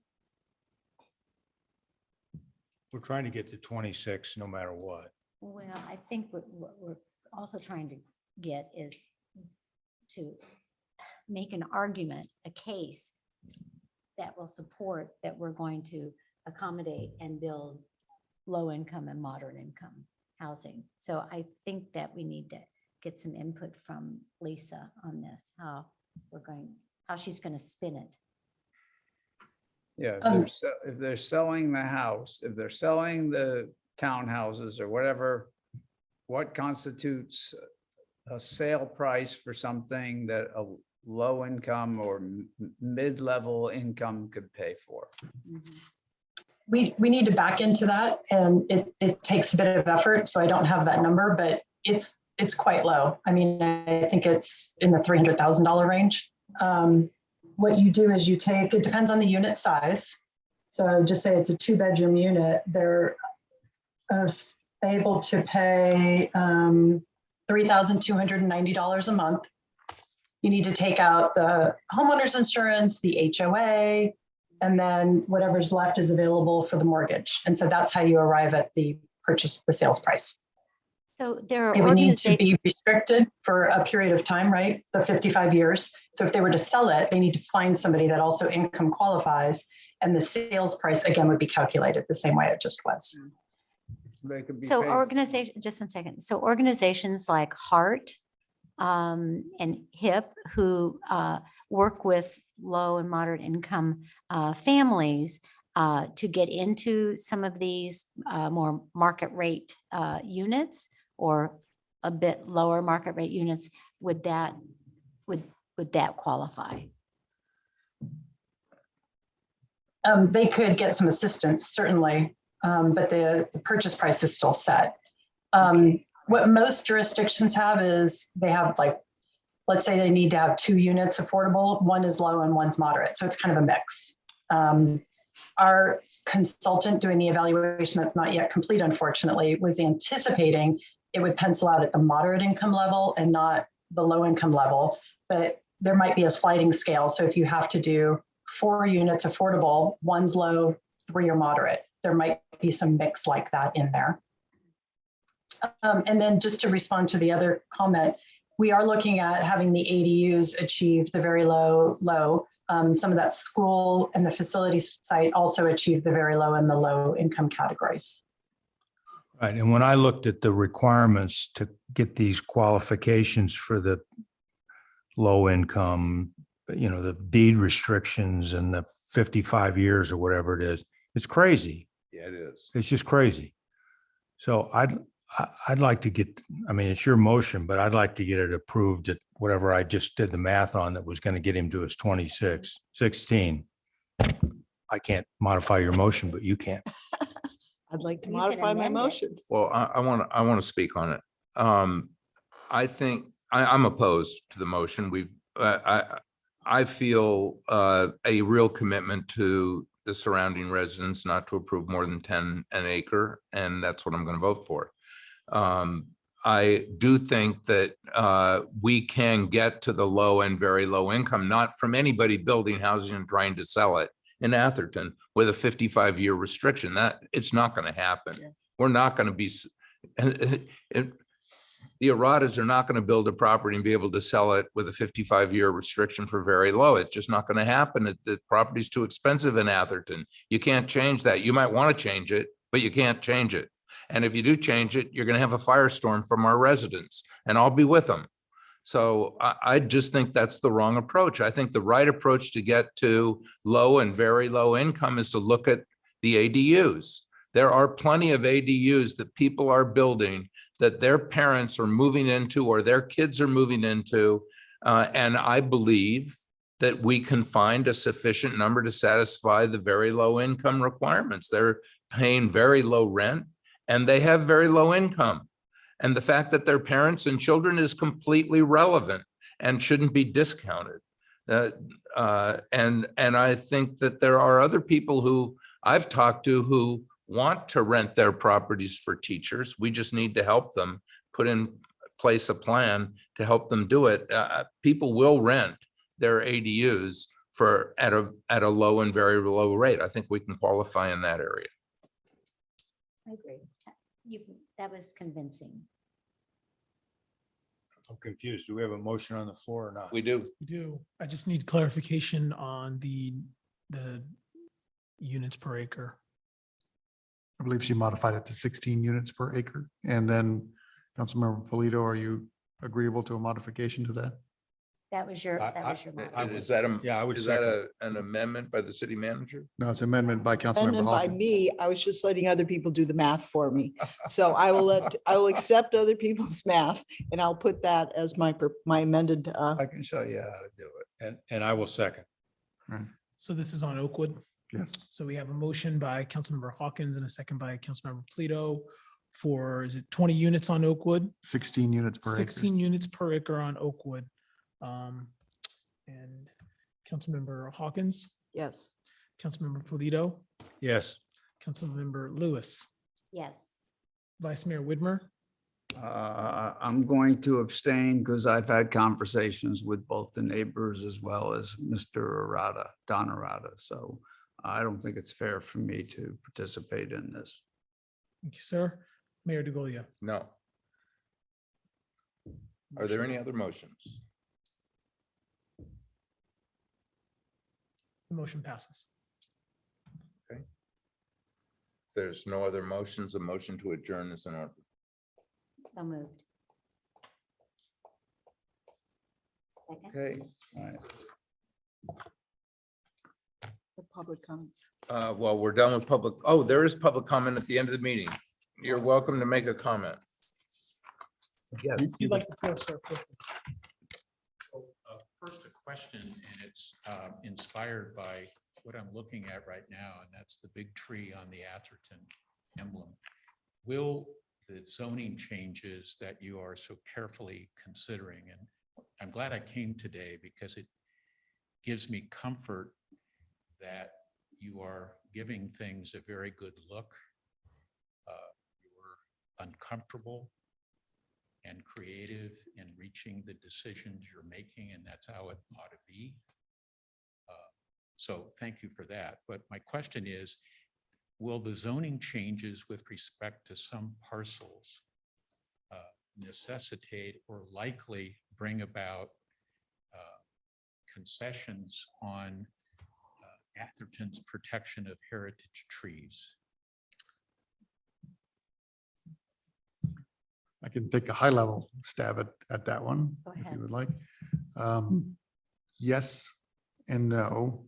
We're trying to get to 26 no matter what. Well, I think what we're also trying to get is to make an argument, a case that will support that we're going to accommodate and build low income and moderate income housing. So I think that we need to get some input from Lisa on this, how she's going to spin it. Yeah, if they're selling the house, if they're selling the townhouses or whatever, what constitutes a sale price for something that a low income or mid-level income could pay for? We need to back into that, and it takes a bit of effort, so I don't have that number, but it's quite low. I mean, I think it's in the $300,000 range. What you do is it depends on the unit size. So just say it's a 2-bedroom unit, they're able to pay $3,290 a month. You need to take out the homeowner's insurance, the HOA, and then whatever's left is available for the mortgage. And so that's how you arrive at the sales price. So there are It would need to organizations. be restricted for a period of time, right? The 55 years. So if they were to sell it, they need to find somebody that also income qualifies. And the sales price, again, would be calculated the same way it just was. They could be So paid- just 1 second. So organizations like HEART and HIP, who work with low and moderate income families to get into some of these more market rate units or a bit lower market rate units, would that qualify? They could get some assistance, certainly, but the purchase price is still set. What most jurisdictions have is they have, like, let's say they need to have 2 units affordable. One is low and one's moderate. So it's kind of a mix. Our consultant doing the evaluation, that's not yet complete, unfortunately, was anticipating it would pencil out at the moderate income level and not the low income level. But there might be a sliding scale. So if you have to do 4 units affordable, one's low, 3 are moderate. There might be some mix like that in there. And then just to respond to the other comment, we are looking at having the ADUs achieve the very low. Some of that school and the facility site also achieve the very low in the low income categories. Right. And when I looked at the requirements to get these qualifications for the low income, the deed restrictions and the 55 years or whatever it is, it's crazy. Yeah, it is. It's just crazy. So I'd like to get, it's your motion, but I'd like to get it approved at whatever I just did the math on that was going to get him to his 16. I can't modify your motion, but you can. I'd like to You can modify my amend it. motion. Well, I want to speak on it. I think I'm opposed to the motion. I feel a real commitment to the surrounding residents not to approve more than 10 an acre, and that's what I'm going to vote for. I do think that we can get to the low and very low income, not from anybody building housing and trying to sell it in Atherton with a 55-year restriction. That it's not going to happen. Yeah. We're not going to be, the Aradas are not going to build a property and be able to sell it with a 55-year restriction for very low. It's just not going to happen. The property's too expensive in Atherton. You can't change that. You might want to change it, but you can't change it. And if you do change it, you're going to have a firestorm from our residents, and I'll be with them. So I just think that's the wrong approach. I think the right approach to get to low and very low income is to look at the ADUs. There are plenty of ADUs that people are building that their parents are moving into or their kids are moving into. And I believe that we can find a sufficient number to satisfy the very low income requirements. They're paying very low rent and they have very low income. And the fact that they're parents and children is completely relevant and shouldn't be discounted. And I think that there are other people who I've talked to who want to rent their properties for teachers. We just need to help them put in place a plan to help them do it. People will rent their ADUs at a low and very low rate. I think we can qualify in that area. I agree. That was convincing. I'm confused. Do we have a motion on the floor or not? We do. We do. I just need clarification on the units per acre. I believe she modified it to 16 units per acre. And then Councilmember Polito, are you agreeable to a modification to that? That was your, I- that was your. I motion. Is that Yeah, I would is that second. an amendment by the city manager? No, it's amendment by Councilmember Amendment by Hawkins. me, I was just letting other people do the math for me. So I will accept other people's math and I'll put that as my amended, I can show you how to do it. And I will second. So this is on Oakwood. Yes. So we have a motion by Councilmember Hawkins and a second by Councilmember Polito for, is it 20 units on Oakwood? 16 units per acre. 16 units per acre on Oakwood. And Councilmember Hawkins, yes. Councilmember Polito, Yes. Councilmember Lewis, Yes. Vice Mayor Widmer, I'm going to abstain because I've had conversations with both the neighbors as well as Mr. Arata, Don Arata. So I don't think it's fair for me to participate in this. thank you, sir. Mayor DeGolia. No. Are there any other motions? The motion passes. There's no other motions. A motion to adjourn is in order. So moved. Second. Okay. All right. The public comments. Well, we're done with public. Oh, there is public comment at the end of the meeting. You're welcome to make a comment. If you'd like the floor, sir. First, a question, and it's inspired by what I'm looking at right now, and that's the big tree on the Atherton emblem. Will the zoning changes that you are so carefully considering, and I'm glad I came today because it gives me comfort that you are giving things a very good look. You're uncomfortable and creative in reaching the decisions you're making, and that's how it ought to be. So thank you for that. But my question is, will the zoning changes with respect to some parcels necessitate or likely bring about concessions on Atherton's protection of heritage trees? I can take a high level stab at that one, Go if ahead. you would like. Yes and no.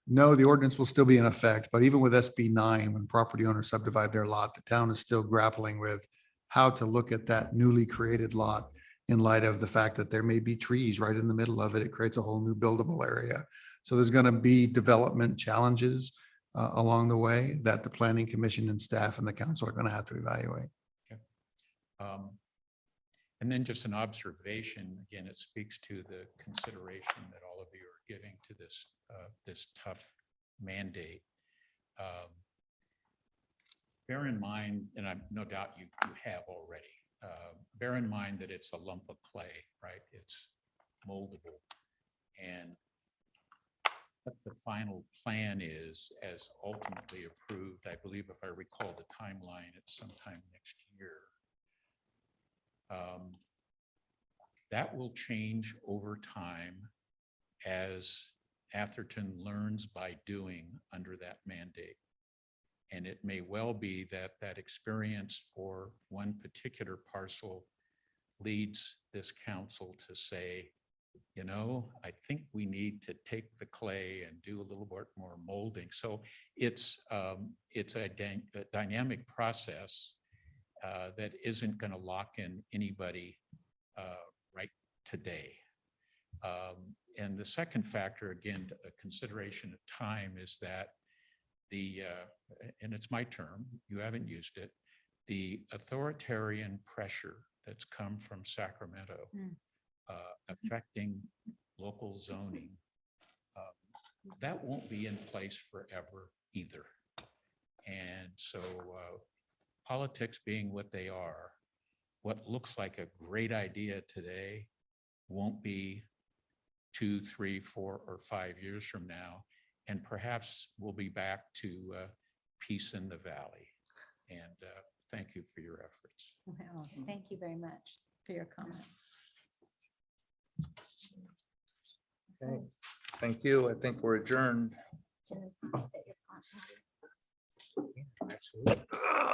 No, the ordinance will still be in effect, but even with SB 9, when property owners subdivide their lot, the town is still grappling with how to look at that newly created lot in light of the fact that there may be trees right in the middle of it. It creates a whole new buildable area. So there's going to be development challenges along the way that the planning commission and staff and the council are going to have to evaluate. And then just an observation, again, it speaks to the consideration that all of you are giving to this, this tough mandate. Bear in mind, and I'm no doubt you have already, bear in mind that it's a lump of clay, right? It's moldable. And what the final plan is, as ultimately approved, I believe if I recall the timeline, it's sometime next year. That will change over time as Atherton learns by doing under that mandate. And it may well be that that experience for one particular parcel leads this council to say, you know, I think we need to take the clay and do a little bit more molding. So it's a dynamic process that isn't going to lock in anybody right today. And the second factor, again, a consideration of time, is that and it's my term, you haven't used it, the authoritarian pressure that's come from Sacramento affecting local zoning, that won't be in place forever either. And so politics being what they are, what looks like a great idea today won't be 2, 3, 4, or 5 years from now. And perhaps we'll be back to peace in the valley. And thank you for your efforts. Well, thank you very much for your comment. Okay, thank you. I think we're adjourned. Jennifer, is that your comment? Absolutely.